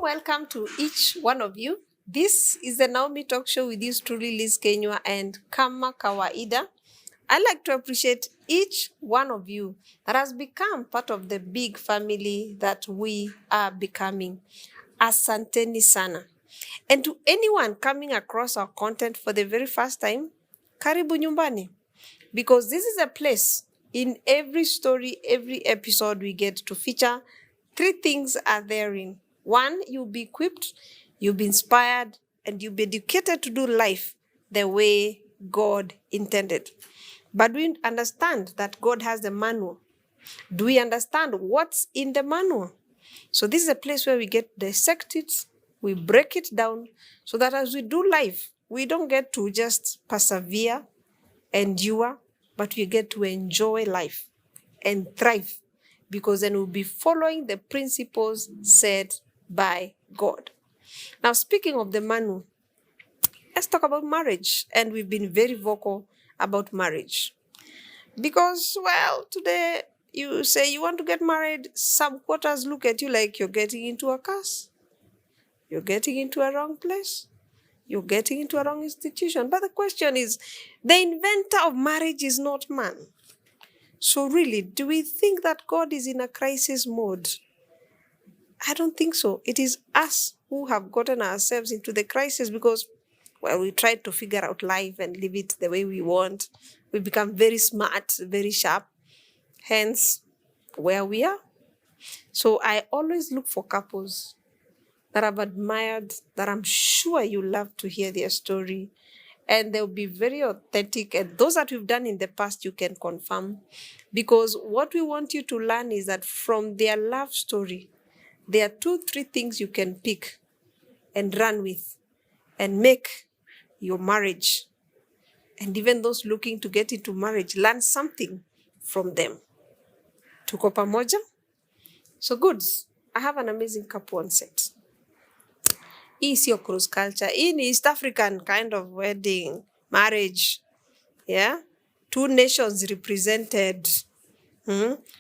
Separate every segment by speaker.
Speaker 1: welcome to each one of you. This is the Naomi Talk Show with yours truly, Liz Kenywa, and kama kawaida. I'd like to appreciate each one of you that has become part of the big family that we are becoming. Asanteni sana. And to anyone coming across our content for the very first time, karibu nyumbani. Because this is a place in every story, every episode we get to feature, three things are therein. One, you'll be equipped, you'll be inspired, and you'll be educated to do life the way God intended. But we understand that God has the manual. Do we understand what's in the manual? So this is a place where we get to dissect it, we break it down, so that as we do life, we don't get to just persevere, endure, but we get to enjoy life and thrive, because then we'll be following the principles set by God. Now, speaking of the manual, let's talk about marriage. And we've been very vocal about marriage. Because, well, today you say you want to get married, some quarters look at you like you're getting into a curse. You're getting into a wrong place. You're getting into a wrong institution. But the question is, the inventor of marriage is not man. So really, do we think that God is in a crisis mode? I don't think so. It is us who have gotten ourselves into the crisis because, well, we tried to figure out life and live it the way we want. We become very smart, very sharp. Hence, where we are. So I always look for couples that I've admired, that I'm sure you love to hear their story. And they'll be very authentic. And those that we've done in the past, you can confirm. Because what we want you to learn is that from their love story, there are 2-3 things you can pick and run with and make your marriage. And even those looking to get into marriage, learn something from them. Tuko pamoja? So goods, I have an amazing couple on set. Hii sio cross culture. Hii ni East African kind of wedding, marriage. Yeah? 2 nations represented.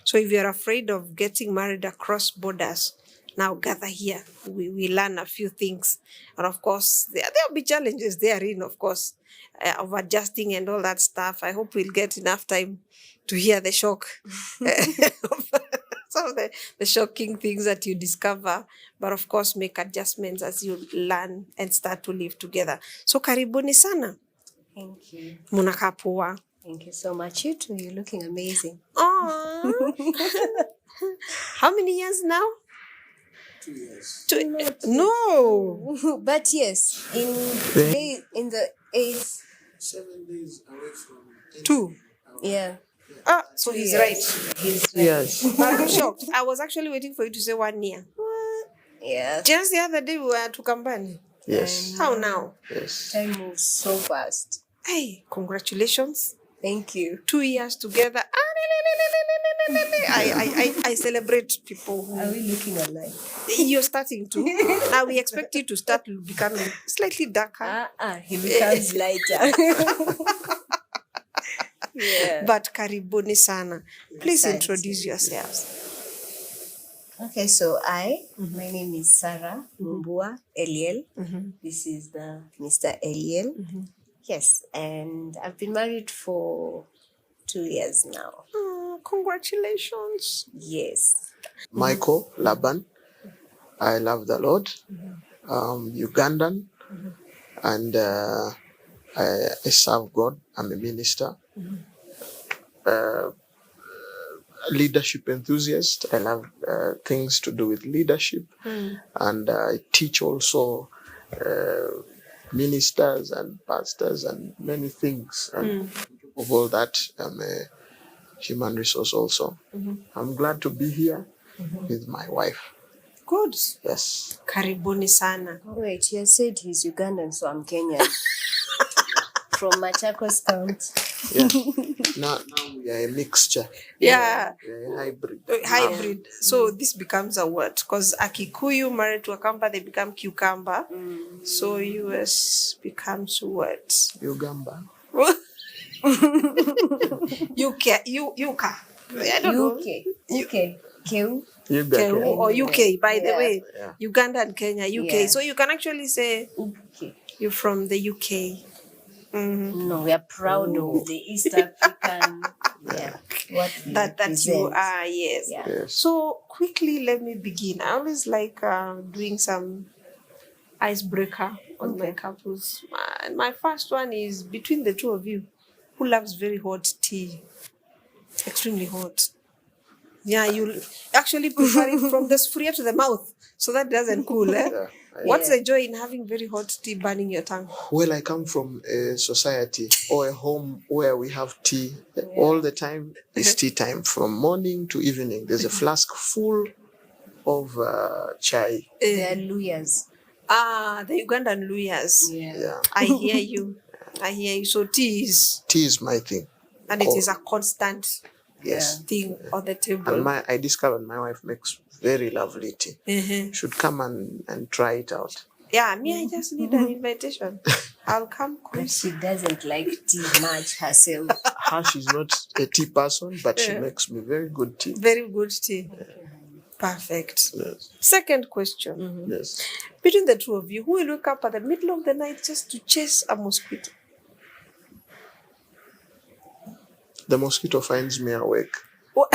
Speaker 1: So if you're afraid of getting married across borders, now gather here. We learn a few things. And of course, there'll be challenges therein, of course, of adjusting and all that stuff. I hope we'll get enough time to hear the shock. Some of the shocking things that you discover, but of course make adjustments as you learn and start to live together. So karibuni sana.
Speaker 2: Thank you.
Speaker 1: Munakaa poa.
Speaker 2: Thank you so much. You too. You're looking amazing.
Speaker 1: Aww. How many years now?
Speaker 3: 2 years.
Speaker 1: No.
Speaker 2: But yes, in the 8th.
Speaker 3: 7 days away from
Speaker 1: 2.
Speaker 2: Yeah.
Speaker 1: So he's right.
Speaker 2: He's right.
Speaker 1: Yes. But I'm shocked. I was actually waiting for you to say 1 year.
Speaker 2: Yeah.
Speaker 1: Just the other day we were to Kambani.
Speaker 3: Yes.
Speaker 1: How now?
Speaker 3: Yes.
Speaker 2: Time moves so fast.
Speaker 1: Hey, congratulations.
Speaker 2: Thank you.
Speaker 1: 2 years together. I celebrate people.
Speaker 2: Are we looking alike?
Speaker 1: You're starting to. Now we expect you to start becoming slightly darker.
Speaker 2: He becomes lighter. Yeah.
Speaker 1: But karibuni sana. Please introduce yourselves.
Speaker 2: Okay, so my name is Sarah Mbua Eliel. This is the Mr. Eliel. Yes, and I've been married for 2 years now.
Speaker 1: Congratulations.
Speaker 2: Yes.
Speaker 3: Michael Laban. I love the Lord. Ugandan. And I serve God. I'm a minister. Leadership enthusiast. I love things to do with leadership. And I teach also ministers and pastors and many things. And of all that, I'm a human resource also. I'm glad to be here with my wife.
Speaker 1: Good.
Speaker 3: Yes.
Speaker 1: Karibuni sana.
Speaker 2: Oh, wait, he has said he's Ugandan, so I'm Kenyan. From Machakos County.
Speaker 3: Yeah. Now we are a mixture.
Speaker 1: Yeah.
Speaker 3: We are a hybrid.
Speaker 1: Hybrid. So this becomes a word. Because a Kikuyu married to a Kamba, they become cucumber. So US becomes what?
Speaker 3: Uganda.
Speaker 1: Yuka. I don't know.
Speaker 2: UK. Keu.
Speaker 1: Okay, or UK, by the way.
Speaker 3: Yeah.
Speaker 1: Uganda and Kenya, UK.
Speaker 2: Yeah.
Speaker 1: So you can actually say
Speaker 2: Okay.
Speaker 1: you're from the UK.
Speaker 2: No, we are proud of the East African. Yeah. What we
Speaker 1: That you
Speaker 2: represent.
Speaker 1: are, yes.
Speaker 2: Yeah.
Speaker 3: Yes.
Speaker 1: So quickly, let me begin. I always like doing some icebreaker on my couples. And my first one is between the two of you, who loves very hot tea? Extremely hot. Yeah, you actually prefer it from the sufuria to the mouth, so that doesn't cool. Eh?
Speaker 3: Yeah.
Speaker 1: What's the joy in having very hot tea burning your tongue?
Speaker 3: Well, I come from a society or a home where we have tea all the time. It's tea time from morning to evening. There's a flask full of chai.
Speaker 2: They are Luyas.
Speaker 1: The Ugandan Luyas.
Speaker 3: Yeah.
Speaker 1: I hear you. I hear you. So tea
Speaker 3: Tea is my thing.
Speaker 1: and it is a constant
Speaker 3: Yes.
Speaker 1: thing on the table.
Speaker 3: And I discovered my wife makes very lovely tea. Should come and try it out.
Speaker 1: Yeah, me, I just need an invitation. I'll come
Speaker 2: But
Speaker 1: close.
Speaker 2: she doesn't like tea much herself.
Speaker 3: She's not a tea person, but she makes me very good tea.
Speaker 1: Very good tea. Perfect.
Speaker 3: Yes.
Speaker 1: Second question.
Speaker 3: Yes.
Speaker 1: Between the two of you, who will wake up at the middle of the night just to chase a mosquito?
Speaker 3: The mosquito finds me awake.
Speaker 1: Why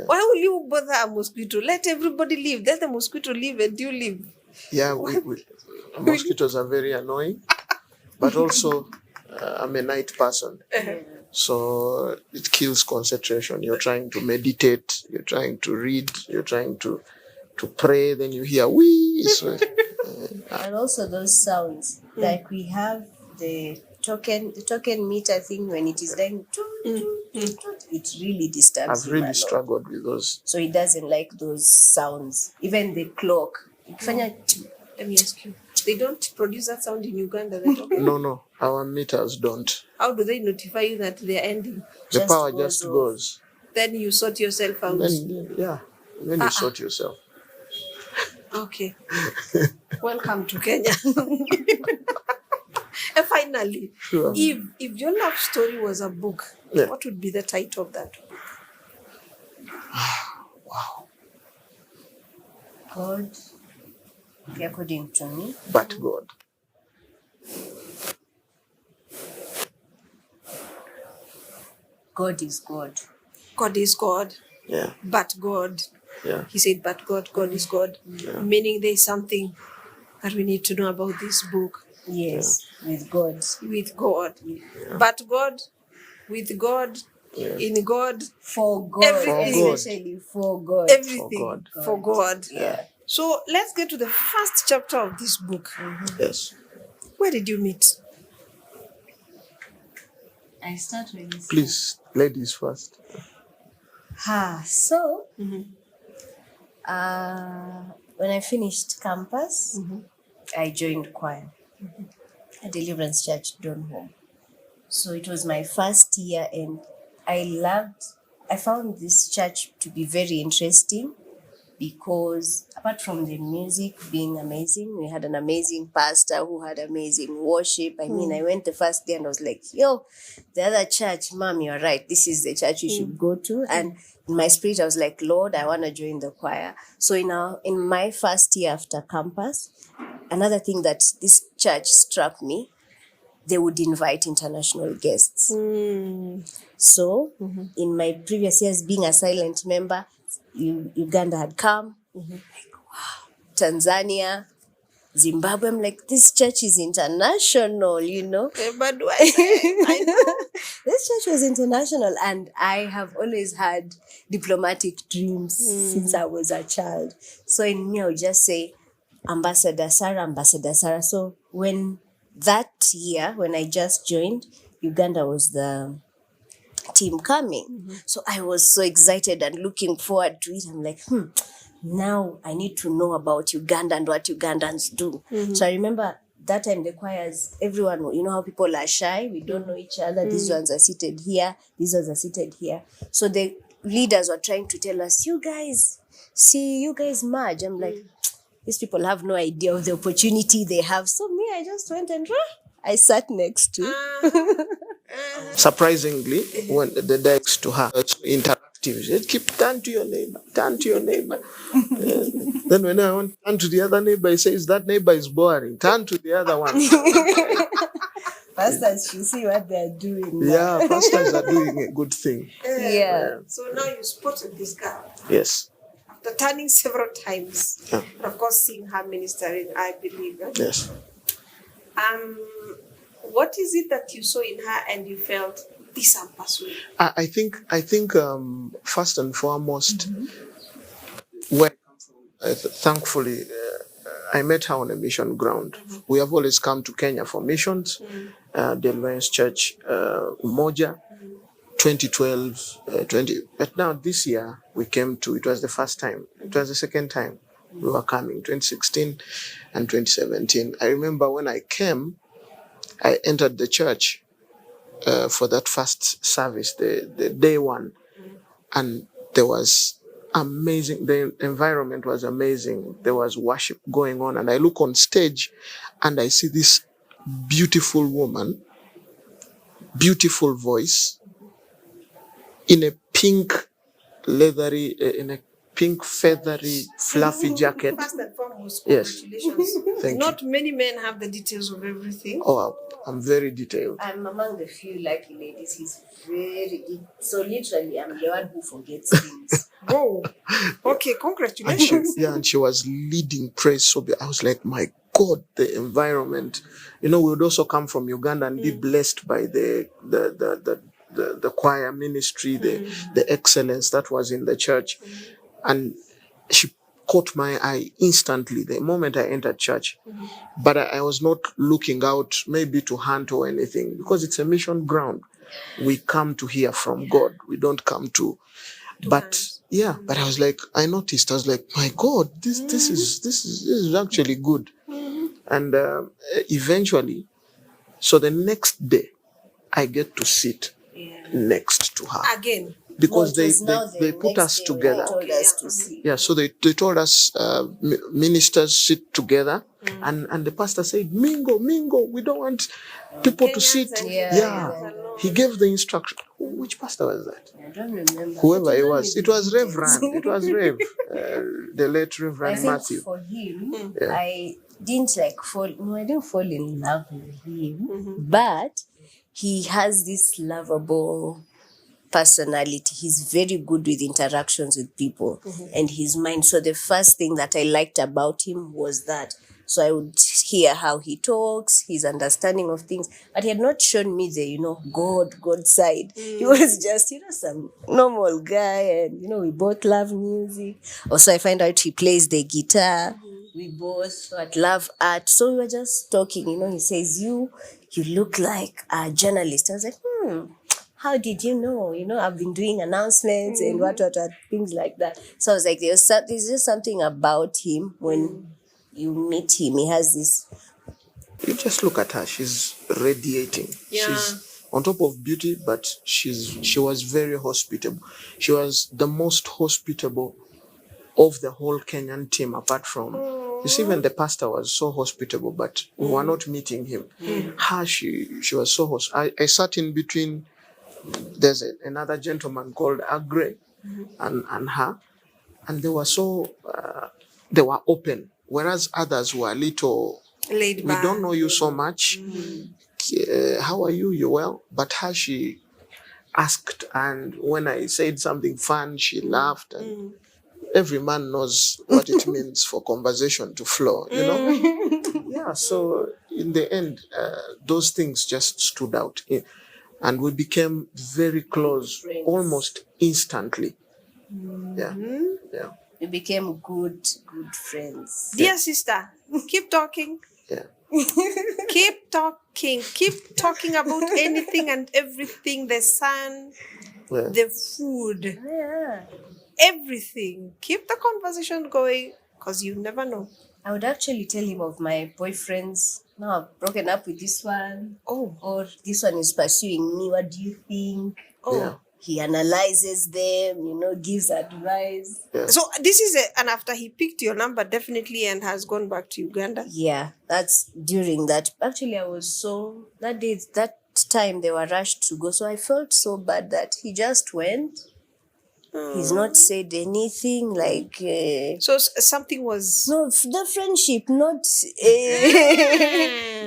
Speaker 1: will you bother a mosquito? Let everybody leave. Let the mosquito leave and you leave.
Speaker 3: Yeah, mosquitoes are very annoying, but also I'm a night person. So it kills concentration. You're trying to meditate, you're trying to read, you're trying to pray, then you hear wee. So,
Speaker 2: And also those sounds. Like we have the token meter thing when it is dying. It really disturbs
Speaker 3: I've
Speaker 2: him a
Speaker 3: really
Speaker 2: lot.
Speaker 3: struggled with those.
Speaker 2: So he doesn't like those sounds. Even the clock.
Speaker 1: Let me ask you. They don't produce that sound in Uganda. They're talking.
Speaker 3: No, our meters don't.
Speaker 1: How do they notify you that they're ending?
Speaker 3: The
Speaker 2: Just
Speaker 3: power
Speaker 2: goes
Speaker 3: just
Speaker 2: off.
Speaker 3: goes.
Speaker 1: Then you sort yourself out.
Speaker 3: Then you sort yourself.
Speaker 1: Okay. Welcome to Kenya. And finally,
Speaker 3: Sure.
Speaker 1: if your love story was a book,
Speaker 3: Yeah.
Speaker 1: what would be the title of that?
Speaker 3: Wow.
Speaker 2: God, according to me,
Speaker 3: But God.
Speaker 2: God is God.
Speaker 1: God is God,
Speaker 3: Yeah.
Speaker 1: but God.
Speaker 3: Yeah.
Speaker 1: He said, but God is God. Meaning there's something that we need to know about this book
Speaker 2: Yes, with God.
Speaker 1: with God. But God, with God, in God,
Speaker 2: For God.
Speaker 1: Everything.
Speaker 2: Especially for God.
Speaker 1: everything for God.
Speaker 2: Yeah.
Speaker 1: So let's get to the first chapter of this book.
Speaker 3: Yes.
Speaker 1: Where did you meet?
Speaker 2: I start with this.
Speaker 3: Please, ladies first.
Speaker 2: So, when I finished campus, I joined choir at Deliverance Church, Donholm. So it was my first year, and I found this church to be very interesting because apart from the music being amazing, we had an amazing pastor who had amazing worship. I mean, I went the first day and I was like, yo, the other church, Mom, you're right. This is the church you should go to. And in my spirit, I was like, Lord, I want to join the choir. So in my first year after campus, another thing that this church struck me, they would invite international guests. So in my previous years being a silent member, Uganda had come, like, wow, Tanzania, Zimbabwe. I'm like, this church is international,
Speaker 1: But do I say? I know.
Speaker 2: This church was international, and I have always had diplomatic dreams since I was a child. So in me, I would just say, Ambassador Sarah, Ambassador Sarah. So when I just joined, Uganda was the team coming. So I was so excited and looking forward to it. I'm like, now I need to know about Uganda and what Ugandans do. So I remember that time the choirs, everyone, you know how people are shy, we don't know each other. These ones are seated here, these ones are seated here. So the leaders were trying to tell us, you guys merge. I'm like, these people have no idea of the opportunity they have. So me, I just went and I sat next to.
Speaker 3: Surprisingly, when the decks to her, it's interactive. him. He said, keep turn to your neighbor, turn to your neighbor. Then when I want to turn to the other neighbor, he says, that neighbor is boring. Turn to the other one.
Speaker 2: Pastors should see what they're doing.
Speaker 3: Yeah, pastors are doing a good thing.
Speaker 2: Yeah.
Speaker 1: So now you spotted this girl.
Speaker 3: Yes.
Speaker 1: After turning several times.
Speaker 3: Yeah.
Speaker 1: And of course, seeing her ministering, I believe.
Speaker 3: Yes.
Speaker 1: What is it that you saw in her and you felt this I'm pursuing?
Speaker 3: I think first and foremost, where I come from, thankfully, I met her on a mission ground. We have always come to Kenya for missions. The Alliance Church, Umoja, 2012, but now this year we came to, it was the first time, it was the second time we were coming, 2016 and 2017. I remember when I came, I entered the church for that first service, the day one, and there was amazing, the environment was amazing. There was worship going on, and I look on stage and I see this beautiful woman, beautiful voice, in a pink leathery, in a pink feathery fluffy jacket.
Speaker 1: First and foremost,
Speaker 3: Yes.
Speaker 1: congratulations.
Speaker 3: Thank
Speaker 1: Not many men have the details of everything.
Speaker 3: Oh, I'm very detailed.
Speaker 2: I'm among the few lucky ladies. He's very deep. So literally, I'm the one who forgets things.
Speaker 1: Whoa. Okay,
Speaker 3: And
Speaker 1: congratulations.
Speaker 3: she was leading praise. So I was like, my God, the environment. You know, we would also come from Uganda and be blessed by the choir ministry, the excellence that was in the church. And she caught my eye instantly the moment I entered church. But I was not looking out maybe to hunt or anything, because it's a mission ground. We come to hear from God. We don't come to. But yeah, but I was like, I noticed. I was like, my God, this is actually good. And eventually, so the next day, I get to sit next to her.
Speaker 1: Again.
Speaker 3: Because
Speaker 2: No, it was now
Speaker 3: they
Speaker 2: the
Speaker 3: put
Speaker 2: next
Speaker 3: us
Speaker 2: day when
Speaker 3: together.
Speaker 2: they told us to see.
Speaker 3: Yeah, so they told us ministers sit together, and the pastor said, mingle, we don't want people to
Speaker 1: Kenyans
Speaker 3: sit.
Speaker 1: and
Speaker 3: Yeah. He gave the instruction. Which pastor was that?
Speaker 2: I don't remember.
Speaker 3: Whoever
Speaker 2: But
Speaker 3: it
Speaker 2: you
Speaker 3: was.
Speaker 2: know
Speaker 3: It was
Speaker 2: me,
Speaker 3: Reverend. It was Rev. The late
Speaker 2: I
Speaker 3: Reverend
Speaker 2: think
Speaker 3: Matthew.
Speaker 2: for him,
Speaker 3: Yeah.
Speaker 2: I didn't fall in love with him, but he has this lovable personality. He's very good with interactions with people and his mind. So the first thing that I liked about him was that. So I would hear how he talks, his understanding of things, but he had not shown me the, God side. He was just, some normal guy, and, we both love music. Also, I find out he plays the guitar. We both love art. So we were just talking, he says, you look like a journalist. I was like, how did you know? I've been doing announcements and what, things like that. So I was like, there's just something about him when you meet him. He has this.
Speaker 3: You just look at her. She's radiating.
Speaker 1: Yeah.
Speaker 3: She's on top of beauty, but she was very hospitable. She was the most hospitable of the whole Kenyan team, apart from. You see, even the pastor was so hospitable, but we were not meeting him. Her, she was so hospitable. I sat in between. There's another gentleman called Agre and her, and they were so they were open, whereas others were a little.
Speaker 1: Laid
Speaker 3: We
Speaker 1: back.
Speaker 3: don't know you so much. How are you? You well? But her, she asked, and when I said something fun, she laughed. And every man knows what it means for conversation to flow, Yeah, so in the end, those things just stood out. And we became very close almost instantly. Yeah.
Speaker 2: We became good friends.
Speaker 1: Dear sister, keep talking.
Speaker 3: Yeah.
Speaker 1: Keep talking. Keep talking about anything and everything. The sun,
Speaker 3: Yeah.
Speaker 1: the food,
Speaker 2: Yeah.
Speaker 1: everything. Keep the conversation going, because you never know.
Speaker 2: I would actually tell him of my boyfriends. No, I've broken up with this one.
Speaker 1: Oh.
Speaker 2: Or this one is pursuing me. What do you think?
Speaker 1: Oh.
Speaker 3: Yeah.
Speaker 2: He analyzes them, gives advice.
Speaker 3: Yeah.
Speaker 1: So this is and after he picked your number definitely and has gone back to Uganda.
Speaker 2: Yeah, that's during that. Actually, that time they were rushed to go. So I felt so bad that he just went. He's not said anything like.
Speaker 1: So something was.
Speaker 2: No, the friendship, not.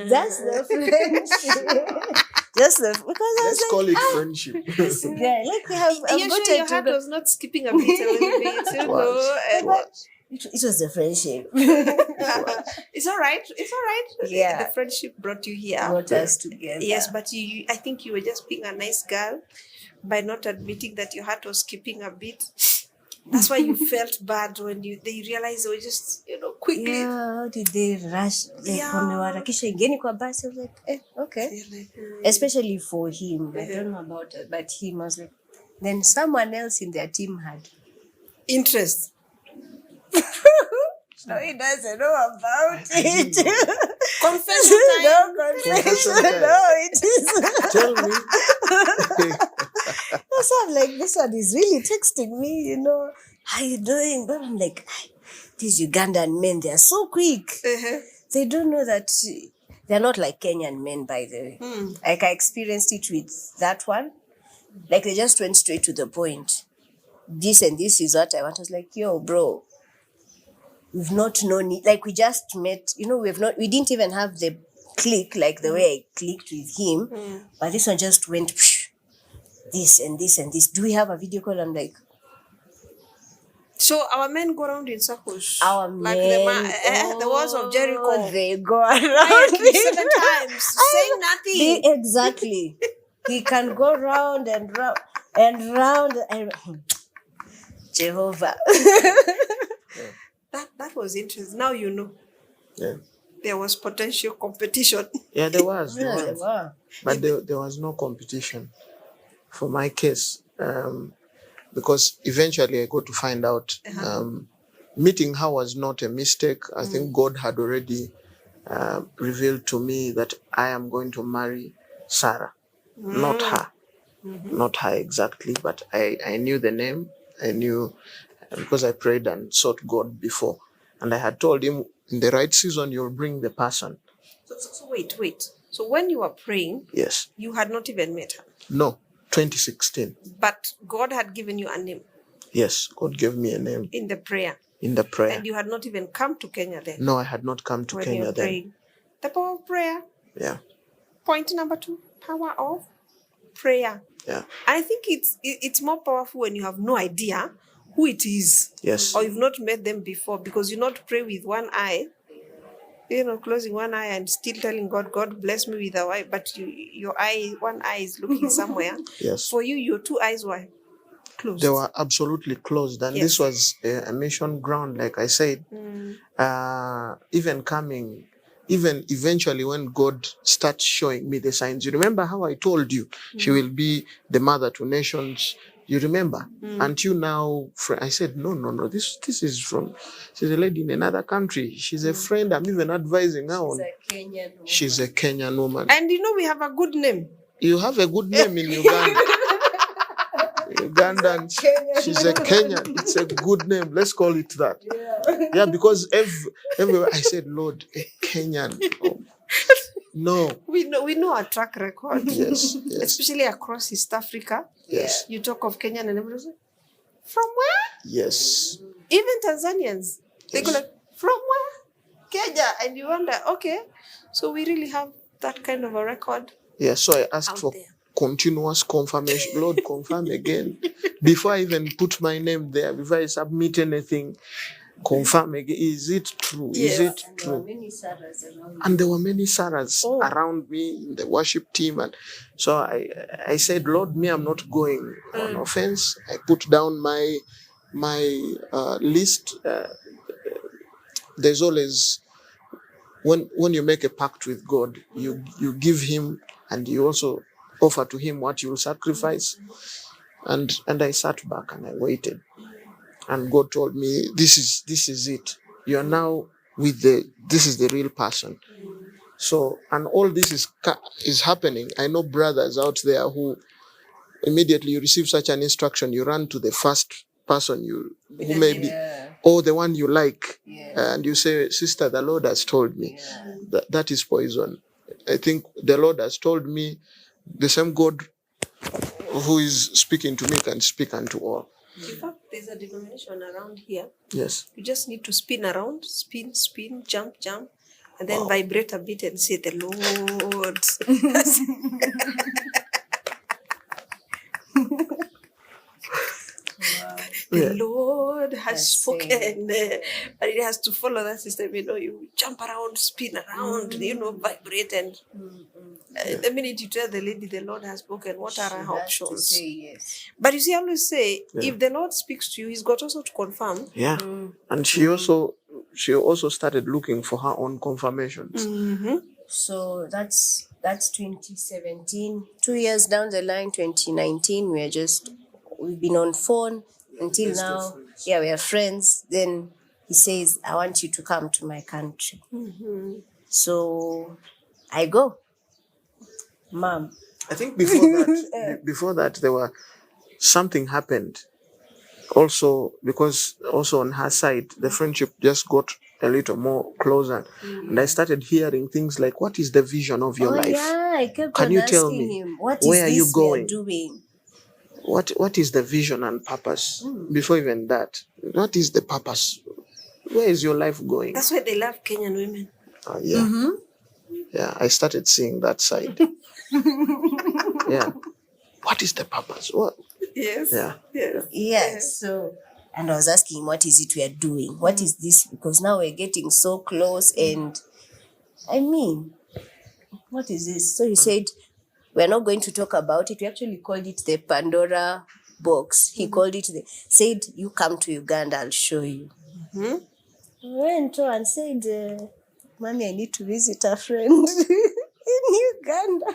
Speaker 2: That's the friendship. Just the because I was
Speaker 3: Let's
Speaker 2: like,
Speaker 3: call it friendship.
Speaker 2: this guy, like I've
Speaker 1: You're
Speaker 2: got
Speaker 1: sure your
Speaker 2: to
Speaker 1: heart
Speaker 2: know.
Speaker 1: was not skipping a bit, a little bit, you
Speaker 3: It
Speaker 1: know?
Speaker 3: was.
Speaker 1: and-
Speaker 3: It was.
Speaker 2: It was the friendship.
Speaker 1: It's all right. It's all right.
Speaker 2: Yeah.
Speaker 1: The friendship brought you here.
Speaker 2: Brought us together.
Speaker 1: Yes, but I think you were just being a nice girl by not admitting that your heart was skipping a bit. That's why you felt bad when they realized they were just, quickly.
Speaker 2: Yeah, how did they rush? Like,
Speaker 1: Yeah.
Speaker 2: wamewarakisha ingeni kwa basi. I was like, okay.
Speaker 1: They're like,
Speaker 2: Especially for him. I don't know about it, but him, I was like, then someone else in their team had.
Speaker 1: interest.
Speaker 2: So he doesn't know about it.
Speaker 1: Confession time.
Speaker 2: No
Speaker 3: Confession
Speaker 2: confession.
Speaker 3: time.
Speaker 2: No, it is.
Speaker 3: Tell me.
Speaker 2: So I'm like, this one is really texting me, how you doing? But I'm like, these Ugandan men, they are so quick. They don't know that they're not like Kenyan men, by the way. Like I experienced it with that one. Like they just went straight to the point. This and this is what I want. I was like, yo, bro, we've not known it. Like we just met, we didn't even have the click like the way I clicked with him. But this one just went, this and this and this. Do we have a video call? I'm like,
Speaker 1: So our men go around in circles.
Speaker 2: our
Speaker 1: like
Speaker 2: men,
Speaker 1: the walls of Jericho.
Speaker 2: They go around
Speaker 1: Quietly 7 times, saying nothing.
Speaker 2: Exactly. He can go round and round and round and Jehovah.
Speaker 1: That was interesting. Now you know
Speaker 3: Yeah.
Speaker 1: there was potential competition.
Speaker 3: Yeah, there was. There
Speaker 2: Yeah,
Speaker 3: was.
Speaker 2: wow.
Speaker 3: But there was no competition for my case. Because eventually I got to find out meeting her was not a mistake. I think God had already revealed to me that I am going to marry Sarah, not her. Not her exactly, but I knew the name. I knew because I prayed and sought God before. And I had told him, in the right season, you'll bring the person.
Speaker 1: So wait. So when you were praying,
Speaker 3: Yes.
Speaker 1: you had not even met her.
Speaker 3: No, 2016.
Speaker 1: But God had given you a name
Speaker 3: Yes, God gave me a name
Speaker 1: in the prayer.
Speaker 3: in the prayer.
Speaker 1: And you had not even come to Kenya then.
Speaker 3: No, I had not come to
Speaker 1: when you
Speaker 3: Kenya
Speaker 1: were
Speaker 3: then.
Speaker 1: praying. The power of prayer.
Speaker 3: Yeah,
Speaker 1: Point number 2, power of prayer.
Speaker 3: yeah,
Speaker 1: I think it's more powerful when you have no idea who it is.
Speaker 3: yes.
Speaker 1: Or you've not met them before, because you not pray with one eye, closing one eye and still telling God bless me with a wife, but one eye is looking somewhere.
Speaker 3: Yes.
Speaker 1: For you, your 2 eyes were closed.
Speaker 3: They were absolutely closed. And
Speaker 1: Yes.
Speaker 3: this was a mission ground, like I said. Even eventually when God starts showing me the signs, you remember how I told you she will be the mother to nations? You remember? Until now, I said, no, this is she's a lady in another country. She's a friend. I'm even advising her on. She's a Kenyan woman.
Speaker 1: And we have a good name.
Speaker 3: You have a good name in Uganda. Ugandan. She's a Kenyan. It's a good name. Let's call it that. Yeah, because everywhere I said, Lord, a Kenyan. Oh, no.
Speaker 1: We know our track record.
Speaker 3: Yes.
Speaker 1: Especially across East Africa.
Speaker 3: Yes.
Speaker 1: You talk of Kenyan and everybody say, from where?
Speaker 3: Yes.
Speaker 1: Even Tanzanians. They go like, from where? Kenya. And you wonder, okay, so we really have that kind of a record.
Speaker 3: Yeah, so I asked
Speaker 1: out
Speaker 3: for
Speaker 1: there.
Speaker 3: continuous confirmation. Lord, confirm again. Before I even put my name there, before I submit anything, confirm again. Is it true? Is
Speaker 1: Yes.
Speaker 3: it true? And there were many Sarahs around me in the worship team. And so I said, Lord, I'm not going on offense. I put down my list. There's always, when you make a pact with God, you give him and you also offer to him what you will sacrifice. And I sat back and I waited. And God told me, this is it. You are now with this is the real person. So, and all this is happening. I know brothers out there who immediately you receive such an instruction, you run to the first person who may be, or the one you like, and you say, sister, the Lord has told me. That is poison. I think the Lord has told me the same God who is speaking to me can speak unto all.
Speaker 1: In fact, there's a denomination around here.
Speaker 3: Yes.
Speaker 1: You just need to spin around, spin, jump, and then vibrate a bit and say the Lord. The Lord has spoken, but it has to follow that system. You jump around, spin around, vibrate, and the minute you tell the lady the Lord has spoken, what are her options?
Speaker 2: Say yes.
Speaker 1: But you see, I always say, if the Lord speaks to you, He's got also to confirm.
Speaker 3: Yeah. And she also started looking for her own confirmations.
Speaker 2: So that's 2017. 2 years down the line, 2019, we've been on phone until now. Yeah, we are friends. Then he says, I want you to come to my country. So I go. Mom.
Speaker 3: I think before that, there were something happened. Also, because also on her side, the friendship just got a little more closer, and I started hearing things like, "What is the vision of your life?
Speaker 2: Yeah, I kept
Speaker 3: Can
Speaker 2: on
Speaker 3: you tell
Speaker 2: asking
Speaker 3: me
Speaker 2: him, what
Speaker 3: where are
Speaker 2: is
Speaker 3: you
Speaker 2: this we are
Speaker 3: going?
Speaker 2: doing?
Speaker 3: What is the vision and purpose? Before even that, what is the purpose? Where is your life going?"
Speaker 1: That's why they love Kenyan women.
Speaker 3: Yeah. Yeah, I started seeing that side. Yeah. What is the purpose? What?
Speaker 1: Yes.
Speaker 3: Yeah.
Speaker 2: Yes. So, and I was asking him, what is it we are doing? What is this? Because now we're getting so close, and I mean, what is this? So he said, we're not going to talk about it. We actually called it the Pandora box. He called it said, you come to Uganda, I'll show you. I went to and said, Mommy, I need to visit a friend in Uganda.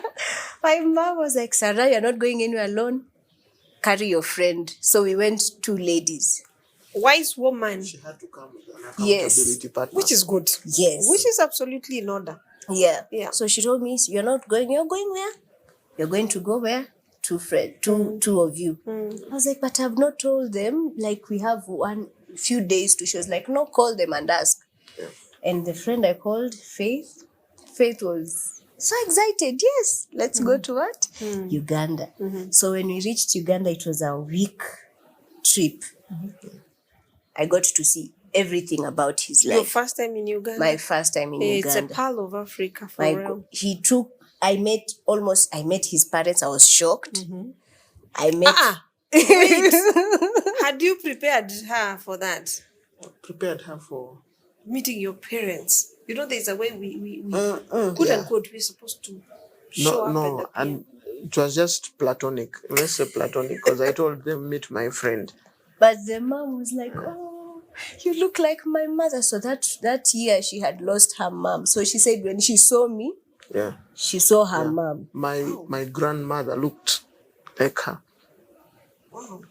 Speaker 2: My mom was like, Sarah, you're not going anywhere alone. Carry your friend. So we went 2 ladies.
Speaker 1: Wise woman.
Speaker 3: She had to come with an
Speaker 2: Yes.
Speaker 3: accountability partner.
Speaker 1: Which is good.
Speaker 2: Yes.
Speaker 1: Which is absolutely in order.
Speaker 2: Yeah.
Speaker 1: Yeah.
Speaker 2: So she told me, you're not going, you're going where? You're going to go where? 2 friends, two of you. I was like, but I've not told them, like we have few days to. She was like, no, call them and ask.
Speaker 3: Yeah.
Speaker 2: And the friend I called, Faith was so excited. Yes, let's go to what? Uganda. So when we reached Uganda, it was a week trip. I got to see everything about his life.
Speaker 1: Your first time in Uganda?
Speaker 2: My first time in
Speaker 1: It's
Speaker 2: Uganda.
Speaker 1: a pearl of Africa for real.
Speaker 2: I met his parents. I was shocked. I met.
Speaker 1: Wait. Had you prepared her for that?
Speaker 3: Prepared her for
Speaker 1: meeting your parents? There's a way we quote unquote, we're supposed to show up.
Speaker 3: No, and it was just platonic. Let's say platonic, because I told them, meet my friend.
Speaker 2: But the mom was like, oh, you look like my mother. So that year she had lost her mom. So she said when she saw me, she saw her mom.
Speaker 3: My grandmother looked like her.
Speaker 1: Wow.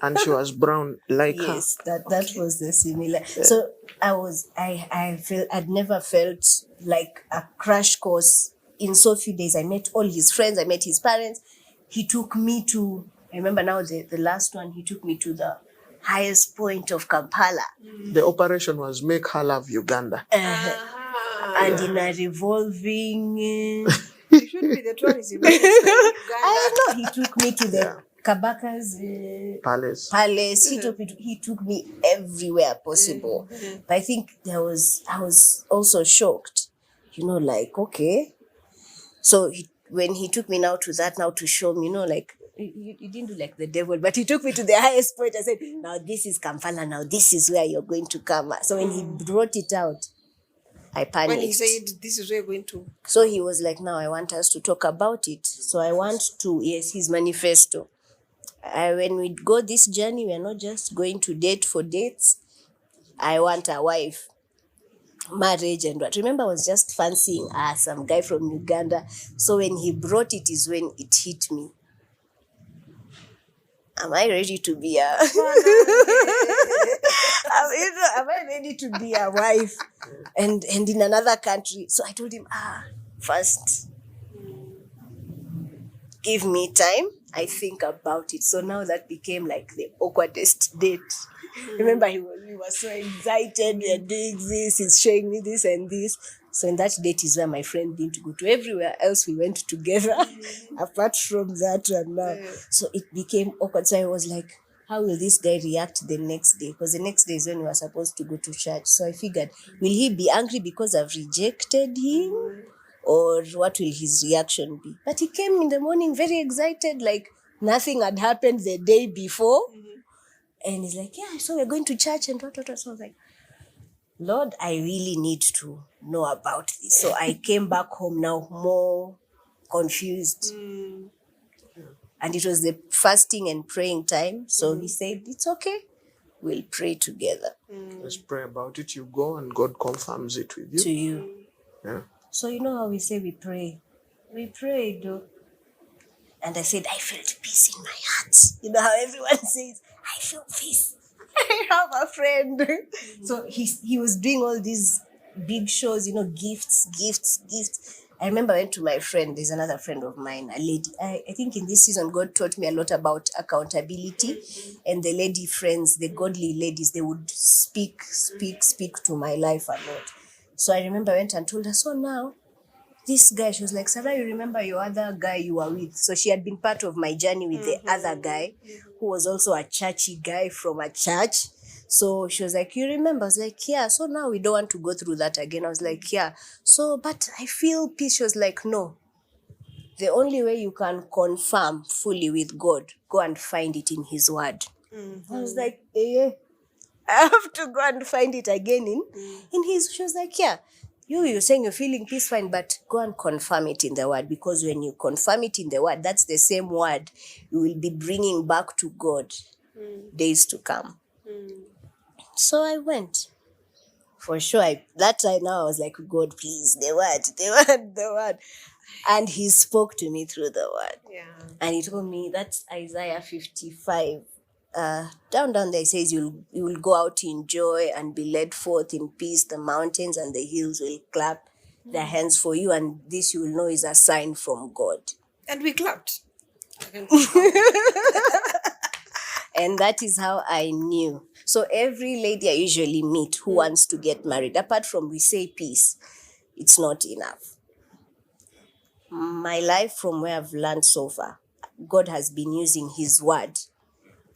Speaker 3: And she was brown like her.
Speaker 2: Yes, that was the similar. Yeah. So I'd never felt like a crash course in so few days. I met all his friends, I met his parents. He took me to, I remember now the last one, he took me to the highest point of Kampala.
Speaker 3: The operation was make her love Uganda.
Speaker 2: And in a revolving...
Speaker 1: It should be the tourism.
Speaker 2: I know, he took me to the Kabaka's palace. He took me everywhere possible. But I think I was also shocked. Like, okay. So when he took me now to show me, like, he didn't do like the devil, but he took me to the highest point. I said, now this is Kampala, now this is where you're going to come. So when he brought it out, I panicked.
Speaker 1: When he said, this is where you're going to.
Speaker 2: So he was like, now I want us to talk about it. So I want to, his manifesto. When we go this journey, we are not just going to date for dates. I want a wife, marriage, and what. Remember, I was just fancying some guy from Uganda. So when he brought it is when it hit me. Am I ready to be a... am I ready to be a wife and in another country? So I told him, first, give me time. I think about it. So now that became like the awkwardest date. Remember, we were so excited. We are doing this. He's showing me this and this. So in that date is where my friend didn't go to. Everywhere else we went together, apart from that one now. So it became awkward. So I was like, how will this guy react the next day? Because the next day is when we were supposed to go to church. So I figured, will he be angry because I've rejected him? Or what will his reaction be? But he came in the morning very excited, like nothing had happened the day before. And he's like, yeah, so we're going to church and what. So I was like, Lord, I really need to know about this. So I came back home now more confused. And it was the fasting and praying time. So he said, it's okay. We'll pray together.
Speaker 3: Let's pray about it. You go and God confirms it with you.
Speaker 2: To you.
Speaker 3: Yeah.
Speaker 2: So you know how we say we pray? We prayed. And I said, I felt peace in my heart. You know how everyone says, I feel peace. I have a friend. So he was doing all these big shows, gifts. I remember I went to my friend, there's another friend of mine, a lady. I think in this season, God taught me a lot about accountability. And the lady friends, the godly ladies, they would speak to my life a lot. So I remember I went and told her, so now, this guy, she was like, Sarah, you remember your other guy you were with? So she had been part of my journey with the other guy, who was also a churchy guy from a church. So she was like, you remember? I was like, yeah. So now we don't want to go through that again. I was like, yeah. So, but I feel peace. She was like, no. The only way you can confirm fully with God, go and find it in His Word. I was like, I have to go and find it again in His. She was like, yeah. You're saying you're feeling peace, fine, but go and confirm it in the Word, because when you confirm it in the Word, that's the same Word you will be bringing back to God days to come. So I went. For sure, that time now I was like, God, please, the Word. And He spoke to me through the Word.
Speaker 1: Yeah.
Speaker 2: And He told me, that's Isaiah 55. Down there it says, you will go out in joy and be led forth in peace. The mountains and the hills will clap their hands for you, and this you will know is a sign from God.
Speaker 1: And we clapped.
Speaker 2: And that is how I knew. So every lady I usually meet who wants to get married, apart from we say peace, it's not enough. My life, from where I've learned so far, God has been using His Word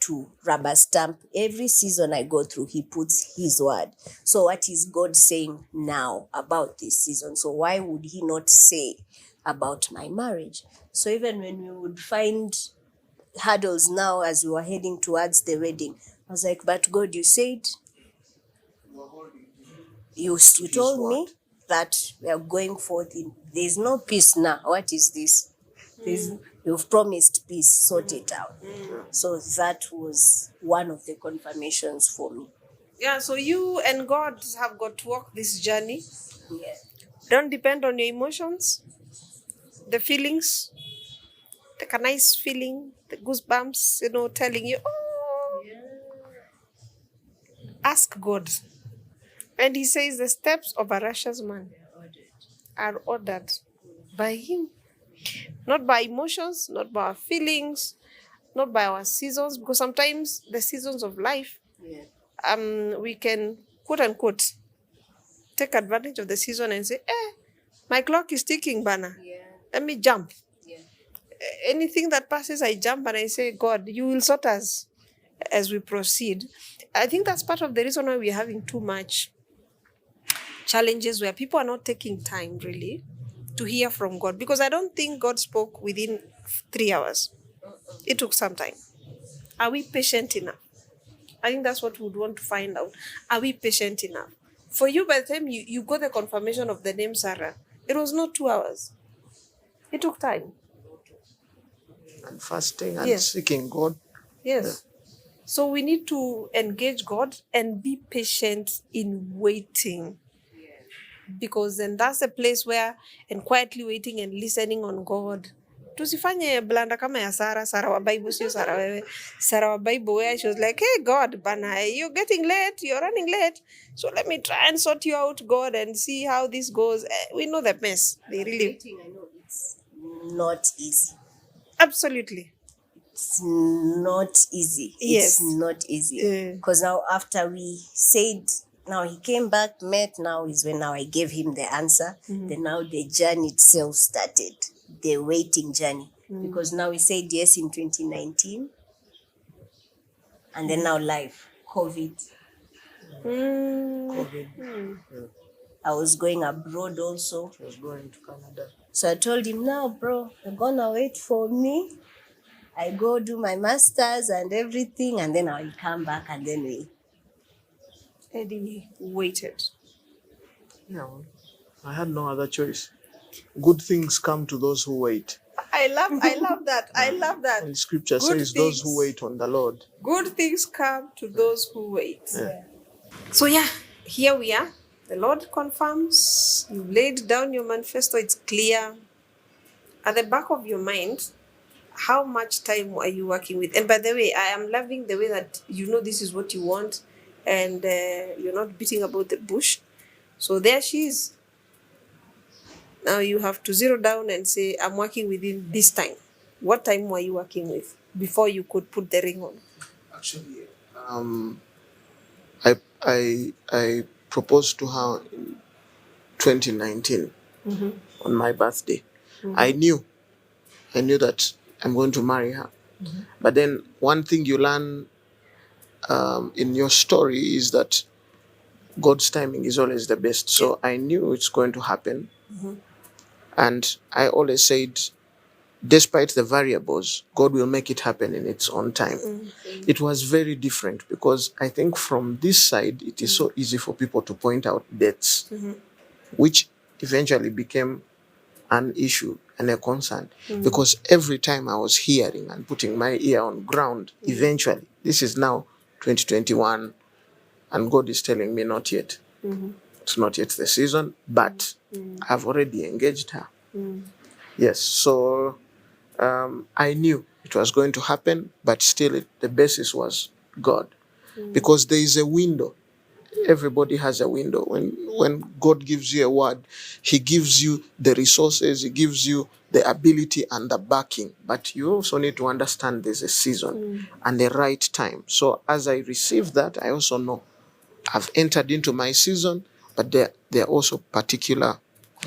Speaker 2: to rubber stamp. Every season I go through, He puts His Word. So what is God saying now about this season? So why would He not say about my marriage? So even when we would find hurdles now as we were heading towards the wedding, I was like, but God, you said, you told me that we are going forth in, there's no peace now. What is this? You've promised peace, sort it out. So that was one of the confirmations for me.
Speaker 1: Yeah, so you and God have got to walk this journey.
Speaker 2: Yeah.
Speaker 1: Don't depend on your emotions, the feelings, the nice feeling, the goosebumps, telling you, oh.
Speaker 2: Yeah.
Speaker 1: Ask God. And He says the steps of a righteous man are ordered by Him. Not by emotions, not by our feelings, not by our seasons, because sometimes the seasons of life, we can, quote unquote, take advantage of the season and say, my clock is ticking, Bana.
Speaker 2: Yeah.
Speaker 1: Let me jump.
Speaker 2: Yeah.
Speaker 1: Anything that passes, I jump and I say, God, you will sort us as we proceed. I think that's part of the reason why we're having too much challenges where people are not taking time really to hear from God, because I don't think God spoke within 3 hours. It took some time. Are we patient enough? I think that's what we would want to find out. Are we patient enough? For you, by the time you got the confirmation of the name Sarah, it was not 2 hours. It took time.
Speaker 3: And fasting and
Speaker 1: Yes.
Speaker 3: seeking God.
Speaker 1: Yes. So we need to engage God and be patient in waiting. Because then that's a place where, and quietly waiting and listening on God. Tusifanye blanda kama ya Sarah wa Bible, sio Sarah wewe. Sarah wa Bible, where she was like, hey God, bana, you're getting late, you're running late. So let me try and sort you out, God, and see how this goes. We know the mess. They really...
Speaker 2: Waiting, I know it's not easy.
Speaker 1: Absolutely.
Speaker 2: It's not easy.
Speaker 1: Yes.
Speaker 2: It's not easy. Because now after we said, now he came back, met, now is when now I gave him the answer. Then now the journey itself started, the waiting journey. Because now we said yes in 2019. And then now life, COVID.
Speaker 3: COVID.
Speaker 2: I was going abroad also.
Speaker 3: She was going to Canada.
Speaker 2: So I told him, now, bro, you're gonna wait for me. I go do my masters and everything, and then I'll come back, and then we.
Speaker 1: Eddie waited.
Speaker 3: Yeah, well, I had no other choice. Good things come to those who wait.
Speaker 1: I love that. I love that.
Speaker 3: And scripture
Speaker 1: Good
Speaker 3: says those who
Speaker 1: things.
Speaker 3: wait on the Lord.
Speaker 1: Good things come to those who wait.
Speaker 3: Yeah.
Speaker 1: So yeah, here we are. The Lord confirms. You laid down your manifesto. It's clear. At the back of your mind, how much time are you working with? And by the way, I am loving the way that you know this is what you want, and you're not beating about the bush. So there she is. Now you have to zero down and say, I'm working within this time. What time were you working with before you could put the ring on?
Speaker 3: Actually, I proposed to her in 2019 on my birthday. I knew that I'm going to marry her. But then one thing you learn in your story is that God's timing is always the best. So I knew it's going to happen. And I always said, despite the variables, God will make it happen in its own time. It was very different because I think from this side, it is so easy for people to point out dates, which eventually became an issue and a concern because every time I was hearing and putting my ear on ground, eventually, this is now 2021, and God is telling me not yet. It's not yet the season, but I've already engaged her. Yes, so I knew it was going to happen, but still the basis was God. Because there is a window. Everybody has a window. When God gives you a word, He gives you the resources, He gives you the ability and the backing. But you also need to understand there's a season and the right time. So as I receive that, I also know I've entered into my season, but there are also particular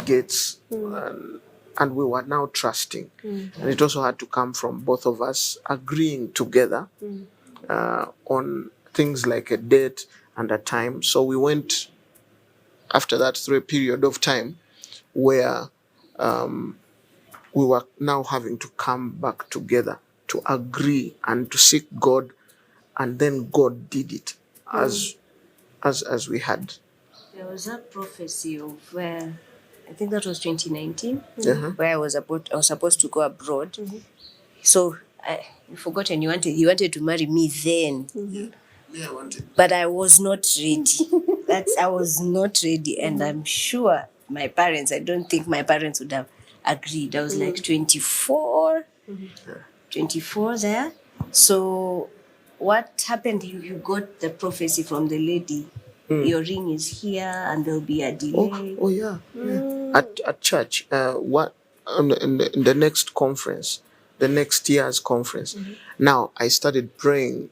Speaker 3: gates. And we were now trusting. And it also had to come from both of us agreeing together on things like a date and a time. So we went after that through a period of time where we were now having to come back together to agree and to seek God, and then God did it as we had.
Speaker 2: There was a prophecy of where, I think that was 2019,
Speaker 3: Uh-huh.
Speaker 2: where I was supposed to go abroad. So you forgotten you wanted to marry me then.
Speaker 3: Yeah, I wanted.
Speaker 2: But I was not ready. I was not ready, and I'm sure my parents, I don't think my parents would have agreed. I was like 24, 24 there. So what happened? You got the prophecy from the lady. Your ring is here, and there'll be a delay.
Speaker 3: Oh yeah. At church, what in the next conference, the next year's conference. Now I started praying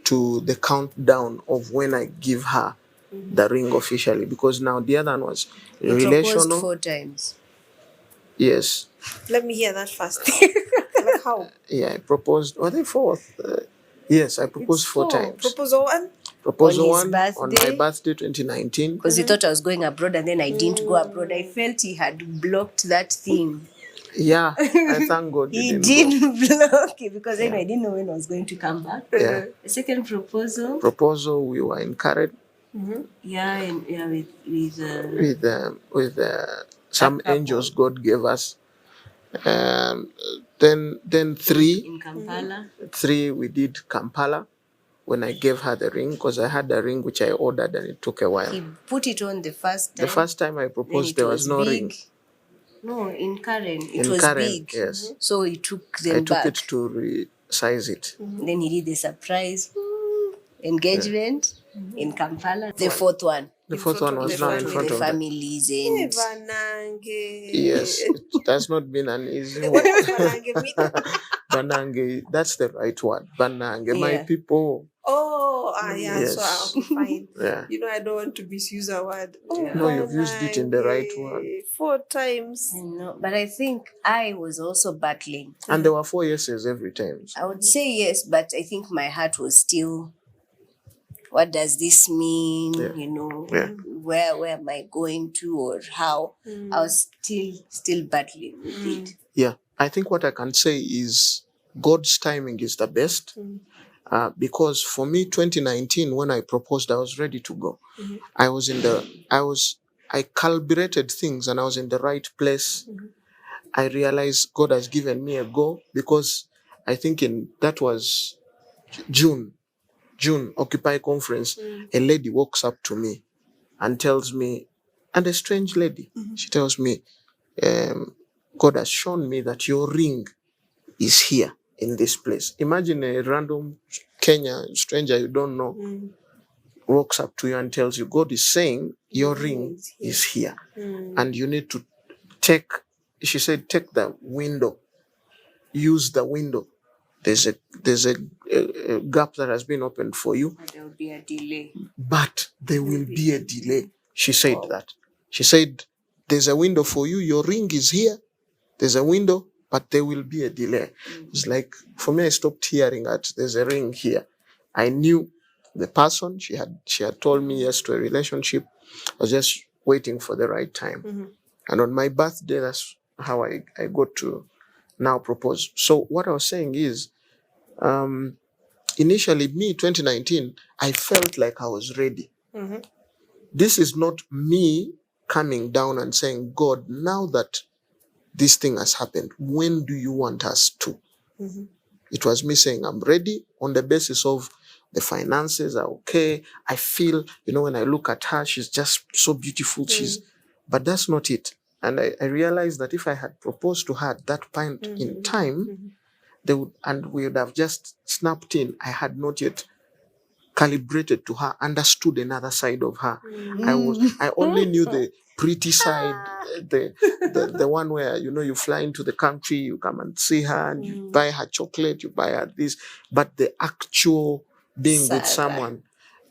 Speaker 3: to the countdown of when I give her the ring officially, because now the other one was
Speaker 2: You proposed
Speaker 3: relational.
Speaker 2: 4 times.
Speaker 3: Yes.
Speaker 1: Let me hear that first. Like how?
Speaker 3: Yeah, I proposed. I think 4th. Yes, I proposed
Speaker 2: It's
Speaker 3: 4
Speaker 2: 4.
Speaker 3: times.
Speaker 1: Proposal one?
Speaker 3: Proposal
Speaker 2: On his
Speaker 3: 1 on my
Speaker 2: birthday?
Speaker 3: birthday 2019.
Speaker 2: Because he thought I was going abroad, and then I didn't go abroad. I felt he had blocked that thing.
Speaker 3: Yeah, I thank God you
Speaker 2: He
Speaker 3: didn't go.
Speaker 2: did block it because then I didn't know when I was going to come back.
Speaker 3: Yeah.
Speaker 2: The second proposal,
Speaker 3: We were encouraged with some angels God gave us. Then 3
Speaker 2: in Kampala.
Speaker 3: 3 we did Kampala when I gave her the ring, because I had a ring which I ordered and it took a while.
Speaker 2: He put it on the first time.
Speaker 3: The first time I
Speaker 2: then
Speaker 3: proposed,
Speaker 2: it
Speaker 3: there was no
Speaker 2: big.
Speaker 3: ring.
Speaker 2: No, in Karen. It
Speaker 3: In
Speaker 2: was
Speaker 3: Karen,
Speaker 2: big.
Speaker 3: yes.
Speaker 2: So he took
Speaker 3: I
Speaker 2: them
Speaker 3: took
Speaker 2: back.
Speaker 3: it to resize it.
Speaker 2: Then he did the surprise engagement in Kampala. The fourth one.
Speaker 3: The fourth one was
Speaker 1: the
Speaker 3: now in
Speaker 1: family.
Speaker 3: front
Speaker 2: The
Speaker 3: of them.
Speaker 2: families and
Speaker 1: Banange.
Speaker 3: Yes, it has not been an easy
Speaker 1: What
Speaker 3: one.
Speaker 1: does Banange mean?
Speaker 3: Banange, that's the right word. Banange, my
Speaker 2: Yeah.
Speaker 3: people.
Speaker 1: Oh, yeah, so
Speaker 3: Yes.
Speaker 1: okay, fine.
Speaker 3: Yeah.
Speaker 1: You know, I don't want to misuse a word. Oh,
Speaker 3: No, you've used it in the right word.
Speaker 1: 4 times.
Speaker 2: I know, but I think I was also battling.
Speaker 3: And there were 4 yeses every time.
Speaker 2: I would say yes, but I think my heart was still, what does this mean?
Speaker 3: Yeah.
Speaker 2: You know,
Speaker 3: Yeah.
Speaker 2: where am I going to, or how? I was still battling with it.
Speaker 3: Yeah. I think what I can say is God's timing is the best. Because for me, 2019, when I proposed, I was ready to go. I calibrated things and I was in the right place. I realized God has given me a go, because I think that was June Occupy conference, a lady walks up to me and tells me, and a strange lady, she tells me, God has shown me that your ring is here in this place. Imagine a random stranger you don't know walks up to you and tells you, God is saying your ring is here. And you need to take, she said, take the window, use the window. There's a gap that has been opened for you.
Speaker 2: But there will be a delay.
Speaker 3: But there will be a delay. She said that. She said, there's a window for you. Your ring is here. There's a window, but there will be a delay. It's like, for me, I stopped hearing that there's a ring here. I knew the person. She had told me yes to a relationship. I was just waiting for the right time. And on my birthday, that's how I got to now propose. So what I was saying is, initially, me, 2019, I felt like I was ready. This is not me coming down and saying, God, now that this thing has happened, when do you want us to? It was me saying, I'm ready on the basis of the finances are okay. I feel, when I look at her, she's just so beautiful. But that's not it. And I realized that if I had proposed to her at that point in time, we would have just snapped in. I had not yet calibrated to her, understood another side of her. I only knew the pretty side, the one where you fly into the country, you come and see her, and you buy her chocolate, you buy her this, but the actual being with someone,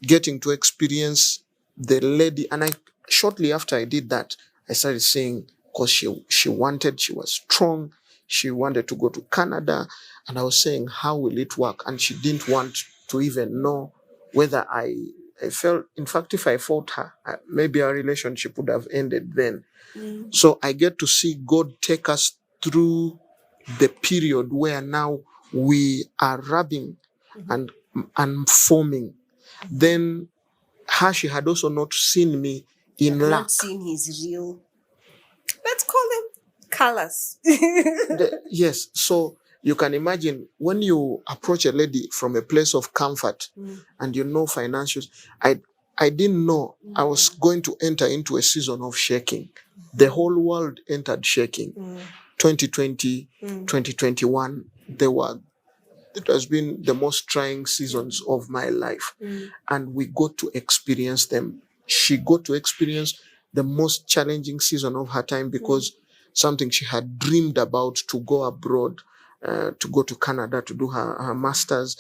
Speaker 3: getting to experience the lady. And shortly after I did that, I started seeing, because she was strong, she wanted to go to Canada, and I was saying, how will it work? And she didn't want to even know whether I felt, in fact, if I fought her, maybe our relationship would have ended then. So I get to see God take us through the period where now we are rubbing and forming. Then she had also not seen me in lack.
Speaker 2: Not seen his real.
Speaker 1: Let's call them colors.
Speaker 3: Yes. So you can imagine when you approach a lady from a place of comfort and financials. I didn't know I was going to enter into a season of shaking. The whole world entered shaking. 2020, 2021, it has been the most trying seasons of my life. And we got to experience them. She got to experience the most challenging season of her time, because something she had dreamed about, to go abroad, to go to Canada to do her master's.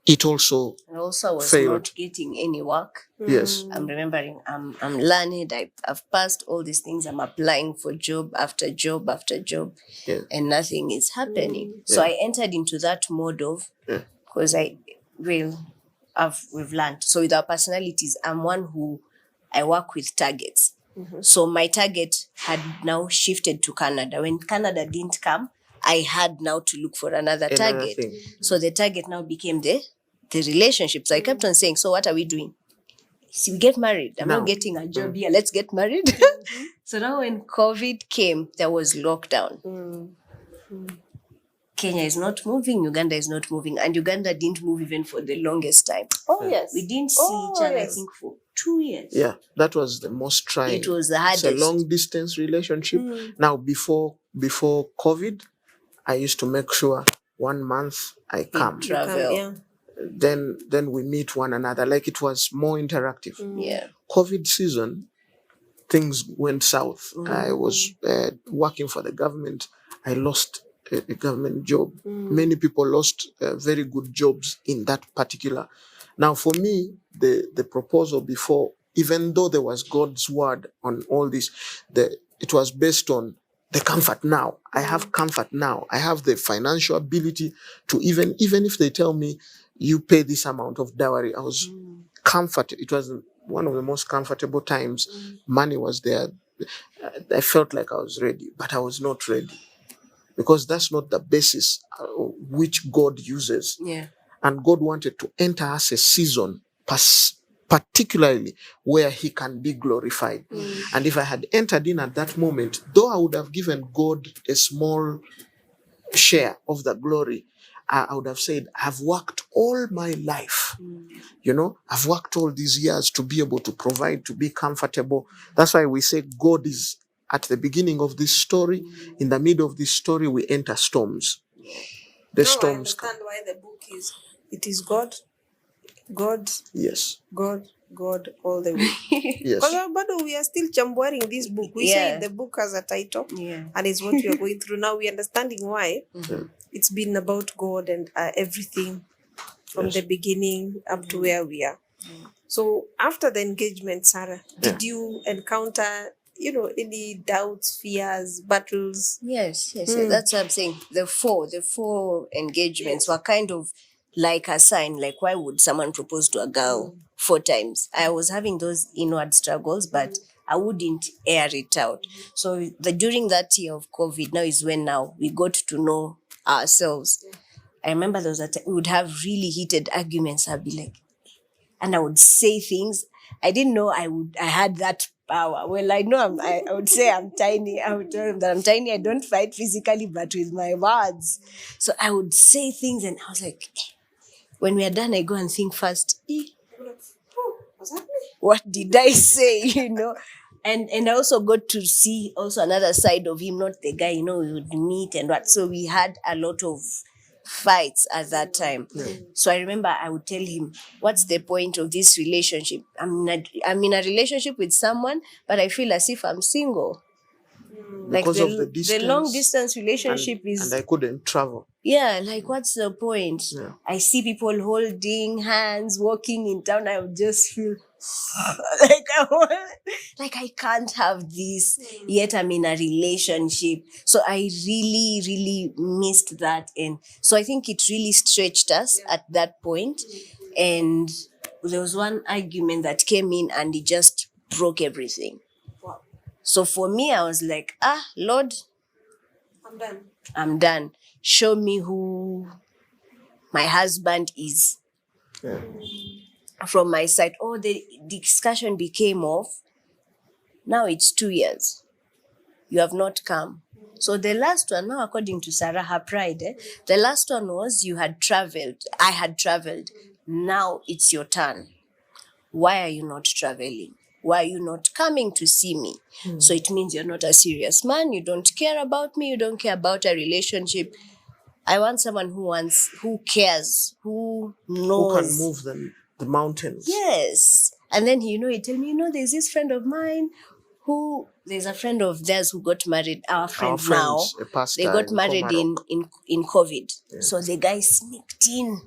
Speaker 3: It also
Speaker 2: was
Speaker 3: failed.
Speaker 2: Not getting any work.
Speaker 3: Yes.
Speaker 2: I'm remembering, I'm learned. I've passed all these things. I'm applying for job after job after job, and nothing is happening. So I entered into that mode of, because we've learned. So with our personalities, I'm one who I work with targets. So my target had now shifted to Canada. When Canada didn't come, I had now to look for another target.
Speaker 3: Thing.
Speaker 2: So the target now became the relationship. So I kept on saying, so what are we doing? See, we get married. I'm not getting a job here. Let's get married. So now when COVID came, there was lockdown. Kenya is not moving. Uganda is not moving. And Uganda didn't move even for the longest time.
Speaker 1: Oh, yes.
Speaker 2: We didn't see each other, I think, for 2 years.
Speaker 3: Yeah, that was the most trying.
Speaker 2: It was the hardest.
Speaker 3: It's a long distance relationship. Now, before COVID, I used to make sure 1 month I come.
Speaker 2: Travel.
Speaker 3: Then we meet one another. Like, it was more interactive.
Speaker 2: Yeah.
Speaker 3: COVID season, things went south. I was working for the government. I lost a government job. Many people lost very good jobs in that particular Now, for me, the proposal before, even though there was God's word on all this, it was based on the comfort now. I have comfort now. I have the financial ability to even if they tell me you pay this amount of dowry, I was comforted. It was one of the most comfortable times. Money was there. I felt like I was ready, but I was not ready because that's not the basis which God uses.
Speaker 2: Yeah.
Speaker 3: And God wanted to enter us a season, particularly where He can be glorified. And if I had entered in at that moment, though I would have given God a small share of the glory, I would have said, I've worked all my life. I've worked all these years to be able to provide, to be comfortable. That's why we say God is at the beginning of this story. In the middle of this story, we enter storms. The
Speaker 1: Now I
Speaker 3: storms
Speaker 1: understand why the book is. It is God, God,
Speaker 3: Yes.
Speaker 1: God, God all the way.
Speaker 3: Yes.
Speaker 1: Because we are still chambuaring this book. We say the book has a title, and it's what we are going through now. We're understanding why it's been about God and everything from the beginning up to where we are. So after the engagement, Sarah, did you encounter, any doubts, fears, battles?
Speaker 2: Yes. That's what I'm saying. The four engagements were kind of like a sign. Like, why would someone propose to a girl 4 times? I was having those inward struggles, but I wouldn't air it out. So during that year of COVID, now is when we got to know ourselves. I remember there was a time we would have really heated arguments. I'd be like, and I would say things I didn't know I had that power. Well, I know I would say I'm tiny. I would tell him that I'm tiny. I don't fight physically, but with my words. So I would say things, and I was like, when we are done, I go and think first, what did I say? And I also got to see also another side of him, not the guy, we would meet and what. So we had a lot of fights at that time. So I remember I would tell him, what's the point of this relationship? I'm in a relationship with someone, but I feel as if I'm single. Like
Speaker 3: Because of the distance,
Speaker 2: long distance relationship
Speaker 3: and I couldn't travel.
Speaker 2: Yeah, like what's the point?
Speaker 3: Yeah.
Speaker 2: I see people holding hands, walking in town. I would just feel like I can't have this, yet I'm in a relationship. So I really, really missed that. And so I think it really stretched us at that point. And there was one argument that came in and it just broke everything.
Speaker 1: Wow.
Speaker 2: So for me, I was like, Lord, I'm done. Show me who my husband is.
Speaker 3: Yeah.
Speaker 2: From my side. The discussion became of, now it's 2 years. You have not come. So the last one, now according to Sarah, her pride, the last one was you had traveled. I had traveled. Now it's your turn. Why are you not traveling? Why are you not coming to see me? So it means you're not a serious man. You don't care about me. You don't care about a relationship. I want someone who cares, who knows.
Speaker 3: Who can move the mountains.
Speaker 2: Yes. And then he tell me, there's this friend of mine there's a friend of theirs who got married, our friends now.
Speaker 3: A pastor,
Speaker 2: they got married in COVID.
Speaker 3: Yeah.
Speaker 2: So the guy sneaked in.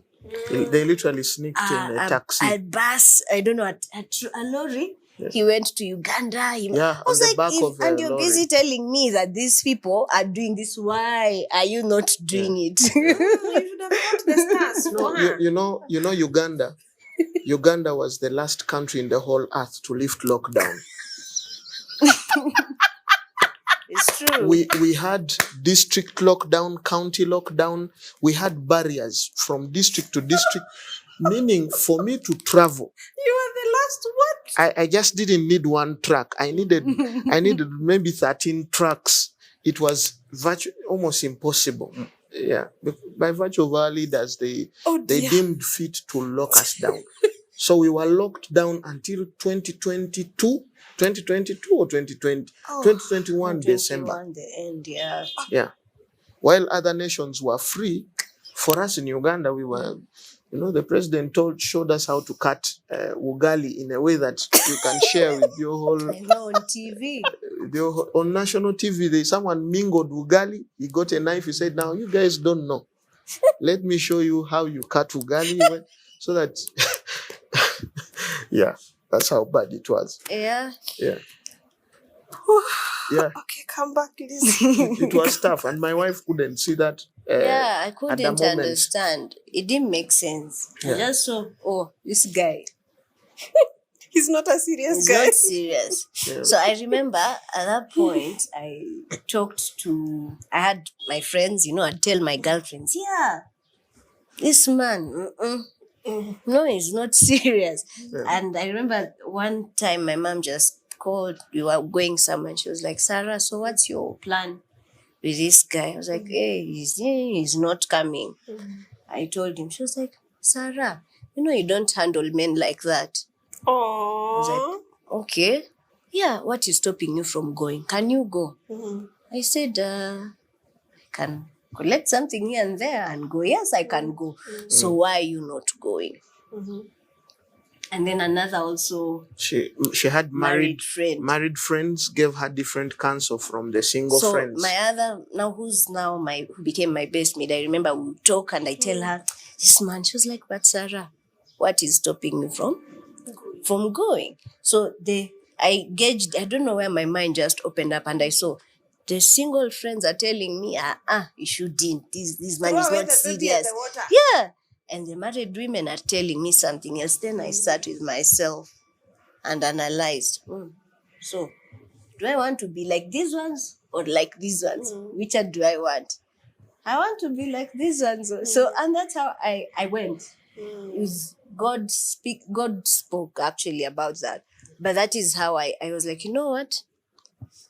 Speaker 3: They literally sneaked in a taxi.
Speaker 2: A bus, I don't know, a lorry. Yeah. He went to Uganda.
Speaker 3: I was
Speaker 2: like,
Speaker 3: back of
Speaker 2: and you're
Speaker 3: lorry.
Speaker 2: busy telling me that these people are doing this. Why are you not doing it?
Speaker 1: You should have got the stars.
Speaker 3: No, you know Uganda. Uganda was the last country in the whole earth to lift lockdown.
Speaker 2: It's true.
Speaker 3: We had district lockdown, county lockdown. We had barriers from district to district, meaning for me to travel.
Speaker 1: You were the last one.
Speaker 3: I just didn't need one truck. I needed maybe 13 trucks. It was almost impossible. Yeah, by virtue of our leaders, they deemed fit to lock us down. So we were locked down until 2022 or 2020, 2021 December.
Speaker 2: The end, yeah.
Speaker 3: Yeah. While other nations were free, for us in Uganda, we were, the president showed us how to cut ugali in a way that you can share with your whole...
Speaker 2: I know, on TV.
Speaker 3: On national TV, someone mingled ugali. He got a knife. He said, now you guys don't know. Let me show you how you cut ugali. So that, yeah, that's how bad it was.
Speaker 2: Yeah.
Speaker 3: Yeah. Yeah.
Speaker 1: Okay, come back, please.
Speaker 3: It was tough, and my wife couldn't see that.
Speaker 2: Yeah, I
Speaker 3: at the
Speaker 2: couldn't
Speaker 3: moment.
Speaker 2: understand. It didn't make sense. I
Speaker 3: Yeah.
Speaker 2: just saw, oh, this guy
Speaker 1: He's not a serious
Speaker 2: is
Speaker 1: guy.
Speaker 2: not serious.
Speaker 3: Yeah.
Speaker 2: So I remember at that point, I had my friends, I'd tell my girlfriends, yeah, this man, no, he's not serious.
Speaker 3: Yeah.
Speaker 2: And I remember one time my mom just called, we were going somewhere, and she was like, Sarah, so what's your plan with this guy? I was like, hey, he's not coming. I told him. She was like, Sarah, you don't handle men like that. I was
Speaker 1: Aww.
Speaker 2: like, okay. Yeah, what is stopping you from going? Can you go? I said, I can collect something here and there and go. Yes, I can go. So why are you not going? And then another also
Speaker 3: She had
Speaker 2: married friend.
Speaker 3: Married friends gave her different counsel from the single
Speaker 2: So
Speaker 3: friends.
Speaker 2: my other who became my best mate, I remember we would talk and I tell her, this man, she was like, but Sarah, what is stopping me from going? So I gauged, I don't know where my mind just opened up and I saw the single friends are telling me, you shouldn't. This man is not serious. Yeah. And the married women are telling me something else. Then I sat with myself and analyzed. So, do I want to be like these ones or like these ones? Which one do I want? I want to be like these ones. So, and that's how I went. It was God spoke actually about that. But that is how I was like, you know what?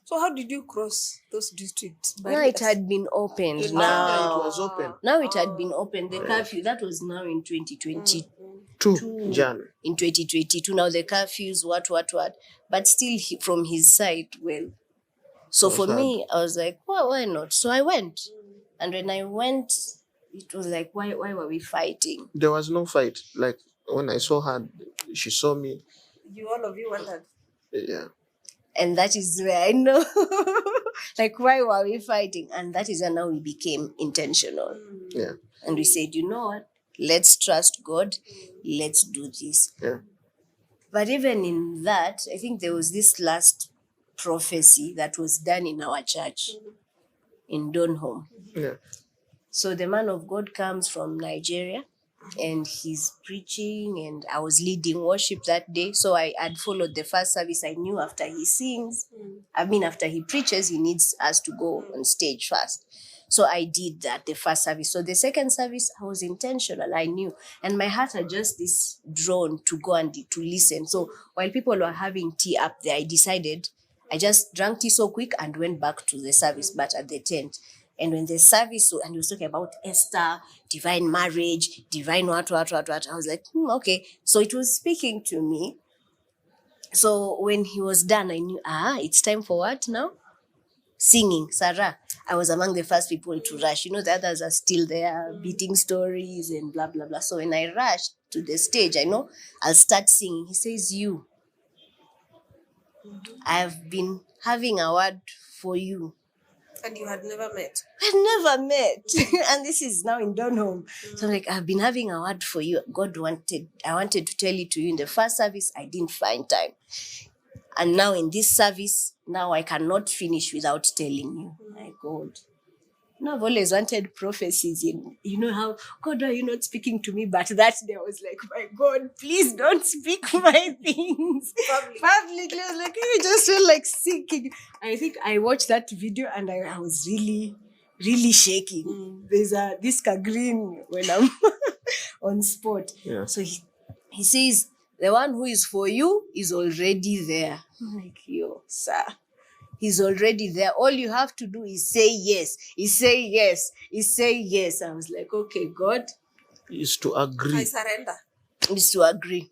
Speaker 1: So how did you cross those districts?
Speaker 2: Now it had been opened.
Speaker 3: It
Speaker 2: Now
Speaker 3: was open.
Speaker 2: Now it had been opened. The curfew, that was now in 2022.
Speaker 3: 2 Jan.
Speaker 2: In 2022, now the curfews, what. But still, from his side, well. So
Speaker 3: Was
Speaker 2: for
Speaker 3: hard.
Speaker 2: me, I was like, why not? So I went. And when I went, it was like, why were we fighting?
Speaker 3: There was no fight. Like when I saw her, she saw me.
Speaker 1: All of you wondered.
Speaker 3: Yeah.
Speaker 2: And that is where I know, like, why were we fighting? And that is when now we became intentional.
Speaker 3: Yeah.
Speaker 2: And we said, you know what? Let's trust God. Let's do this.
Speaker 3: Yeah.
Speaker 2: But even in that, I think there was this last prophecy that was done in our church in Donholm.
Speaker 3: Yeah.
Speaker 2: So the man of God comes from Nigeria and he's preaching, and I was leading worship that day. So I had followed the first service. I knew after he sings, after he preaches, he needs us to go on stage first. So I did that, the first service. So the second service, I was intentional, I knew. And my heart had just this drawn to go and to listen. So while people were having tea up there, I decided, I just drank tea so quick and went back to the service, but at the tent. And when the service, and he was talking about Esther, divine marriage, divine what, I was like, okay. So it was speaking to me. So when he was done, I knew, it's time for what now? Singing. Sarah, I was among the first people to rush. The others are still there, beating stories and blah, blah, blah. So when I rushed to the stage, I know I'll start singing. He says, I've been having a word for you.
Speaker 1: And you had never met?
Speaker 2: I'd never met. And this is now in Donholm. So I'm like, I've been having a word for you. I wanted to tell it to you in the first service. I didn't find time. And now in this service, now I cannot finish without telling you. My God. I've always wanted prophecies in, how, God, why are you not speaking to me? But that day I was like, my God, please don't speak my things. Publicly. I was like, I just feel like sinking. I think I watched that video and I was really, really shaking. There's this green when I'm on spot.
Speaker 3: Yeah.
Speaker 2: So he says, the one who is for you is already there. I'm like, yo, sir. He's already there. All you have to do is say yes. Is say yes. Is say yes. I was like, okay, God.
Speaker 3: Is to agree.
Speaker 1: I surrender.
Speaker 2: Is to agree.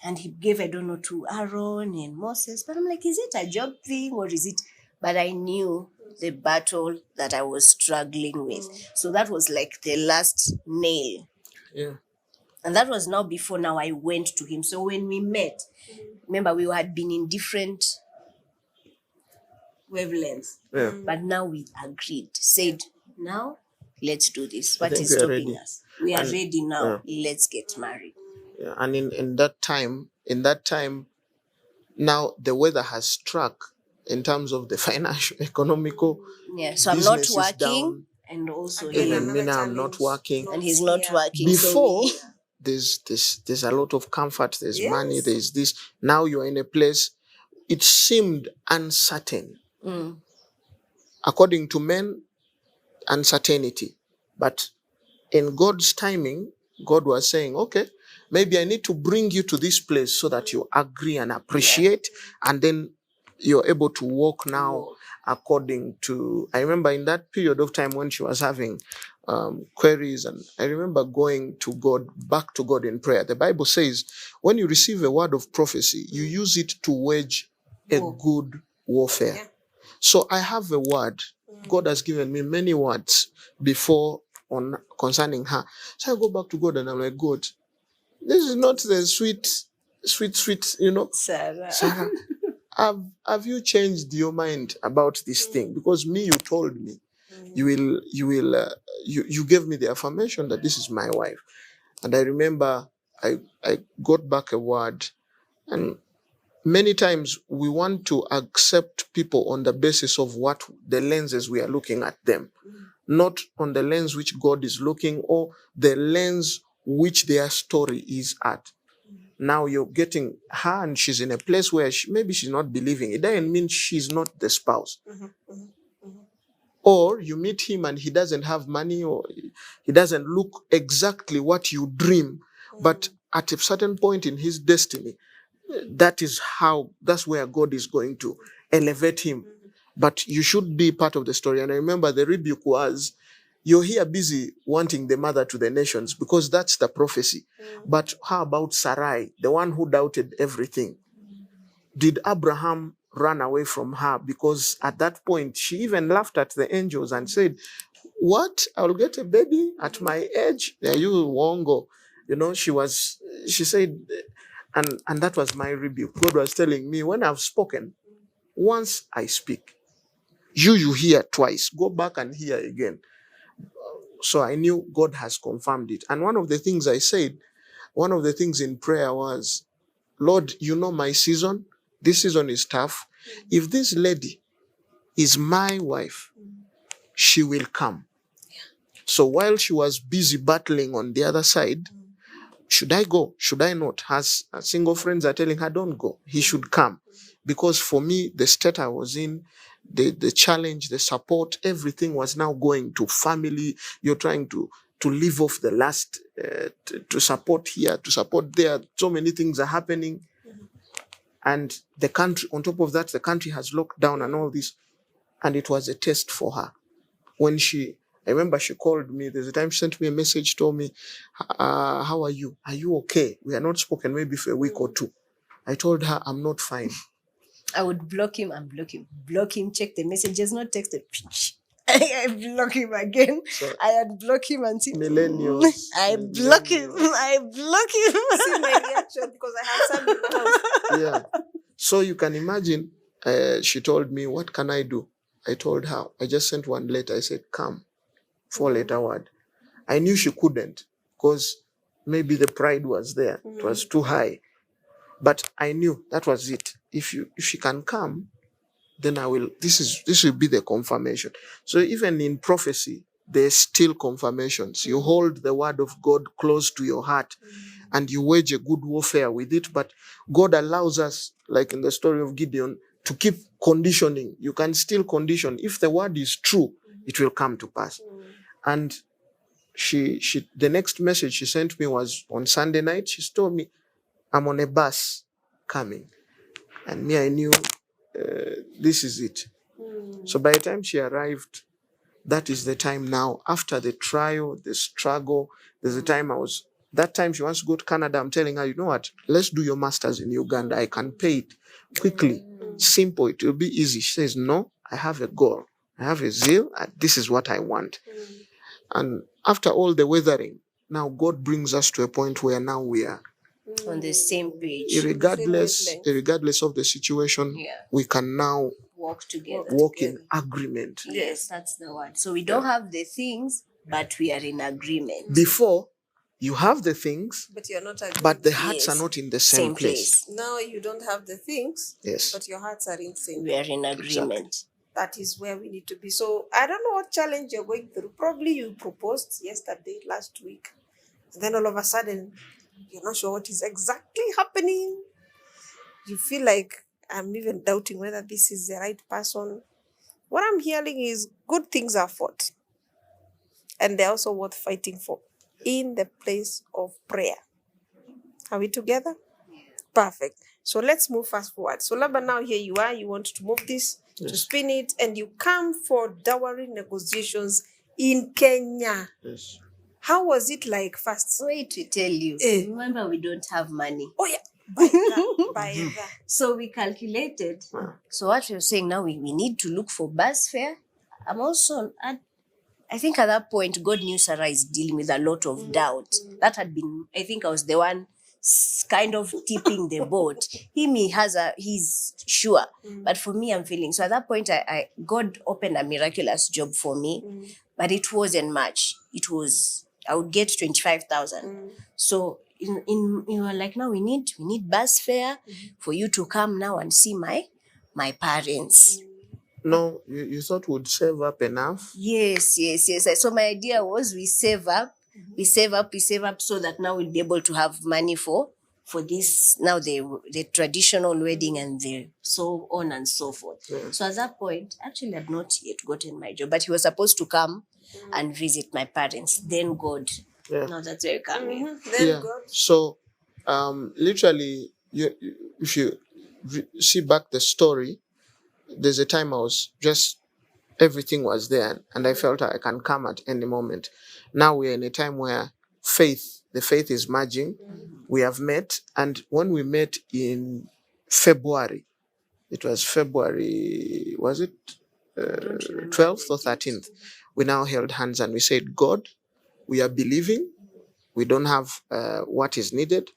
Speaker 2: And he gave, I don't know, to Aaron and Moses. But I'm like, is it a job thing or is it? But I knew the battle that I was struggling with. So that was like the last nail.
Speaker 3: Yeah.
Speaker 2: And that was now before now I went to him. So when we met, remember we had been in different wavelengths.
Speaker 3: Yeah.
Speaker 2: But now we agreed, said, now let's do this.
Speaker 3: I
Speaker 2: What
Speaker 3: think
Speaker 2: is
Speaker 3: we are
Speaker 2: stopping
Speaker 3: ready.
Speaker 2: us? We are
Speaker 3: And
Speaker 2: ready now. Let's get married.
Speaker 3: yeah, and in that time, now the weather has struck in terms of the financial, economical.
Speaker 2: Yeah. So I'm not
Speaker 3: Business is
Speaker 2: working,
Speaker 3: down.
Speaker 2: and also
Speaker 1: Again,
Speaker 3: Even
Speaker 1: another
Speaker 3: me now, I'm not
Speaker 1: challenge.
Speaker 3: working.
Speaker 2: and he's not
Speaker 1: Yeah.
Speaker 2: working.
Speaker 3: Before,
Speaker 2: So
Speaker 3: there's a lot of comfort, there's money,
Speaker 1: Yes.
Speaker 3: there's this. Now you're in a place, it seemed uncertain. According to men, uncertainty. But in God's timing, God was saying, okay, maybe I need to bring you to this place so that you agree and appreciate, and then you're able to walk now according to. I remember in that period of time when she was having queries, and I remember going to God, back to God in prayer. The Bible says, when you receive a word of prophecy, you use it to wage a good warfare.
Speaker 1: Yeah.
Speaker 3: So I have a word. God has given me many words before on concerning her. So I go back to God and I'm like, God, this is not the sweet, Sarah, have you changed your mind about this thing? Because me, you told me, you gave me the affirmation that this is my wife. And I remember I got back a word, and many times we want to accept people on the basis of what the lenses we are looking at them, not on the lens which God is looking, or the lens which their story is at. Now you're getting her and she's in a place where maybe she's not believing. It doesn't mean she's not the spouse. Or you meet him and he doesn't have money, or he doesn't look exactly what you dream. But at a certain point in his destiny, that's where God is going to elevate him. But you should be part of the story. And I remember the rebuke was, you're here busy wanting the mother to the nations, because that's the prophecy. But how about Sarai, the one who doubted everything? Did Abraham run away from her? Because at that point, she even laughed at the angels and said, what? I'll get a baby at my age? Yeah, you won't go. She said, and that was my rebuke. God was telling me, when I've spoken, once I speak, you hear twice. Go back and hear again. So I knew God has confirmed it. And one of the things I said, one of the things in prayer was, Lord, you know my season. This season is tough. If this lady is my wife, she will come. So while she was busy battling on the other side, should I go? Should I not? Her single friends are telling her, don't go. He should come. Because for me, the state I was in, the challenge, the support, everything was now going to family. You're trying to live off the last, to support here, to support there. So many things are happening. And the country, on top of that, the country has locked down and all this. And it was a test for her. I remember she called me. There's a time she sent me a message, told me, how are you? Are you okay? We are not spoken maybe for a week or two. I told her, I'm not fine.
Speaker 2: I would block him and block him, check the messages, not text it. I block him again.
Speaker 3: So,
Speaker 2: I had block him and see.
Speaker 3: millennials.
Speaker 2: I block him. I block him.
Speaker 1: See my reaction, because I have some in the house.
Speaker 3: Yeah. So you can imagine, she told me, what can I do? I told her, I just sent one letter. I said, come, 4-letter word. I knew she couldn't, because maybe the pride was there. It was too high. But I knew that was it. If she can come, then I will. This will be the confirmation. So even in prophecy, there's still confirmations. You hold the word of God close to your heart, and you wage a good warfare with it. But God allows us, like in the story of Gideon, to keep conditioning. You can still condition. If the word is true, it will come to pass. And the next message she sent me was on Sunday night. She told me, I'm on a bus coming. And me, I knew this is it. So by the time she arrived, that is the time now. After the trial, the struggle, there's a time that time she wants to go to Canada. I'm telling her, you know what? Let's do your master's in Uganda. I can pay it quickly. Simple. It will be easy. She says, no, I have a goal. I have a zeal. And this is what I want. And after all the weathering, now God brings us to a point where now we are
Speaker 2: on the same page.
Speaker 3: Regardless of the situation, we can now
Speaker 2: walk together.
Speaker 3: Walk in agreement.
Speaker 2: Yes, that's the word. So we don't have the things, but we are in agreement.
Speaker 3: Before, you have the things,
Speaker 1: But you're not agreeing.
Speaker 3: but the hearts
Speaker 2: Yes.
Speaker 3: are not in the same place.
Speaker 1: Now you don't have the things,
Speaker 3: Yes.
Speaker 1: but your hearts are in sync.
Speaker 2: We are in agreement.
Speaker 1: That is where we need to be. So I don't know what challenge you're going through. Probably you proposed yesterday, last week. And then all of a sudden, you're not sure what is exactly happening. You feel like I'm even doubting whether this is the right person. What I'm hearing is good things are fought. And they're also worth fighting for in the place of prayer. Are we together? Perfect. So let's move fast forward. So Laban, now here you are. You want to move this, to spin it, and you come for dowry negotiations in Kenya.
Speaker 3: Yes.
Speaker 1: How was it like first?
Speaker 2: Wait to tell you. Remember, we don't have money.
Speaker 1: Oh yeah. By that.
Speaker 2: So we calculated. So what we were saying now, we need to look for bus fare. I'm also I think at that point, God knew Sarah is dealing with a lot of doubt. That had been, I think I was the one kind of tipping the boat. He's sure. But for me, I'm feeling. So at that point, God opened a miraculous job for me, but it wasn't much. It was, I would get 25,000. So you were like, now we need bus fare for you to come now and see my parents.
Speaker 3: No, you thought we'd save up enough?
Speaker 2: Yes. So my idea was we save up so that now we'll be able to have money for this, now the traditional wedding and the so on and so forth.
Speaker 3: Yeah.
Speaker 2: So at that point, actually I'd not yet gotten my job, but he was supposed to come and visit my parents. Then God, now that's where you come in.
Speaker 1: Then God.
Speaker 3: So, literally, if you see back the story, there's a time I was everything was there, and I felt I can come at any moment. Now we're in a time where the faith is merging. We have met, and when we met in February, it was February, was it 12th or 13th? We now held hands and we said, God, we are believing. We don't have what is needed,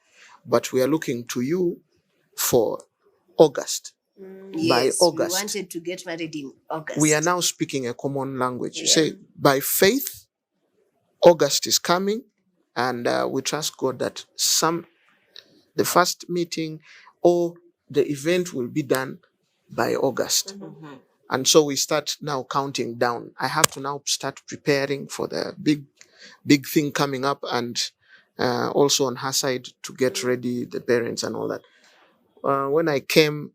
Speaker 3: but we are looking to you for August. By August.
Speaker 2: We wanted to get married in August.
Speaker 3: We are now speaking a common language. You say, by faith, August is coming, and we trust God that the first meeting or the event will be done by August. And so we start now counting down. I have to now start preparing for the big thing coming up, and also on her side to get ready the parents and all that. When I came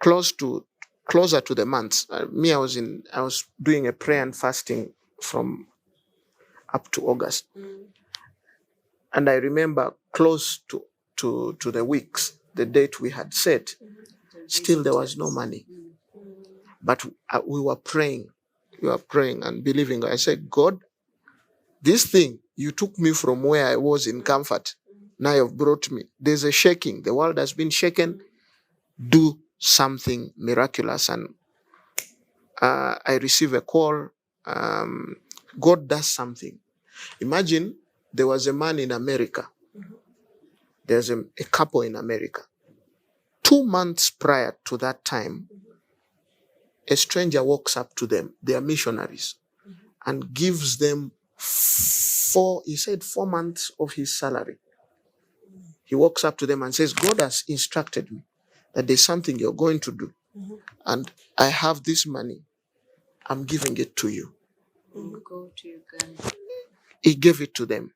Speaker 3: closer to the months, I was doing a prayer and fasting from up to August, and I remember close to the weeks, the date we had set, still there was no money, but we were praying and believing. I said, God, this thing, you took me from where I was in comfort, now you've brought me. There's a shaking. The world has been shaken. Do something miraculous. And I receive a call. God does something. Imagine there was a man in America. There's a couple in America. 2 months prior to that time, a stranger walks up to them. They are missionaries, and gives them 4 months of his salary. He walks up to them and says, God has instructed me that there's something you're going to do. And I have this money. I'm giving it to you.
Speaker 2: Go to Uganda.
Speaker 3: He gave it to them.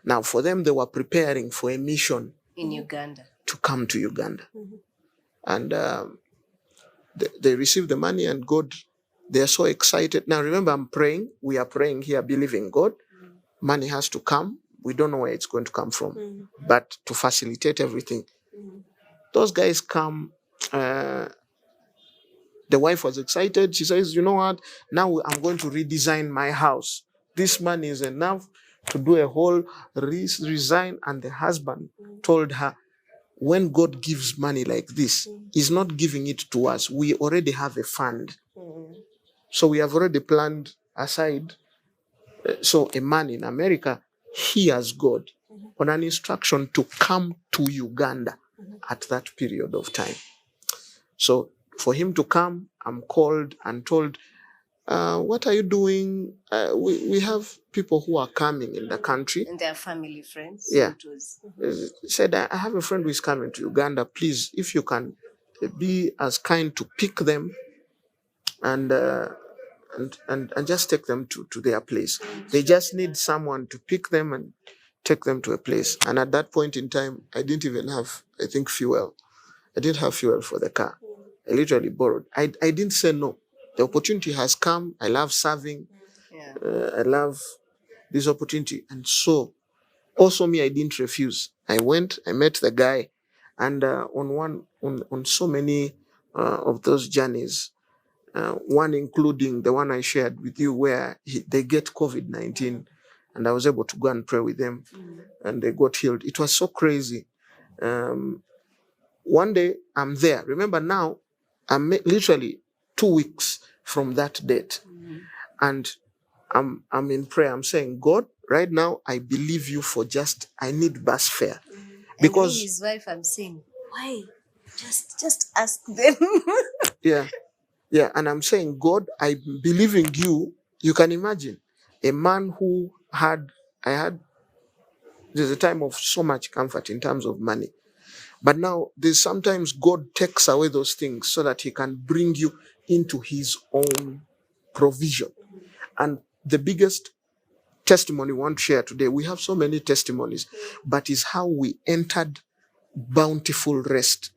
Speaker 3: Now, for them, they were preparing for a mission
Speaker 2: in Uganda,
Speaker 3: to come to Uganda. And they received the money, and God, they are so excited. Now, remember, I'm praying. We are praying here, believing God. Money has to come. We don't know where it's going to come from, but to facilitate everything. Those guys come. The wife was excited. She says, you know what? Now I'm going to redesign my house. This money is enough to do a whole resign. And the husband told her, when God gives money like this, He's not giving it to us. We already have a fund. So we have already planned aside. So a man in America hears God on an instruction to come to Uganda at that period of time. So for him to come, I'm called and told, what are you doing? We have people who are coming in the country.
Speaker 2: And their family, friends.
Speaker 3: Yeah.
Speaker 2: It was.
Speaker 3: Said, I have a friend who is coming to Uganda. Please, if you can be as kind to pick them and just take them to their place. They just need someone to pick them and take them to a place. And at that point in time, I didn't even have, I think, fuel. I didn't have fuel for the car. I literally borrowed. I didn't say no. The opportunity has come. I love serving.
Speaker 2: Yeah.
Speaker 3: I love this opportunity. And so, also me, I didn't refuse. I went, I met the guy. And on so many of those journeys, one including the one I shared with you where they get COVID-19 and I was able to go and pray with them and they got healed. It was so crazy. One day I'm there. Remember now, I'm literally 2 weeks from that date. And I'm in prayer. I'm saying, God, right now, I believe you for I need bus fare. Because
Speaker 2: and his wife, I'm saying, why? Just ask them.
Speaker 3: Yeah. And I'm saying, God, I believe in you. You can imagine a man who there's a time of so much comfort in terms of money. But now there's sometimes God takes away those things so that he can bring you into his own provision. And the biggest testimony we want to share today, we have so many testimonies, but is how we entered bountiful rest.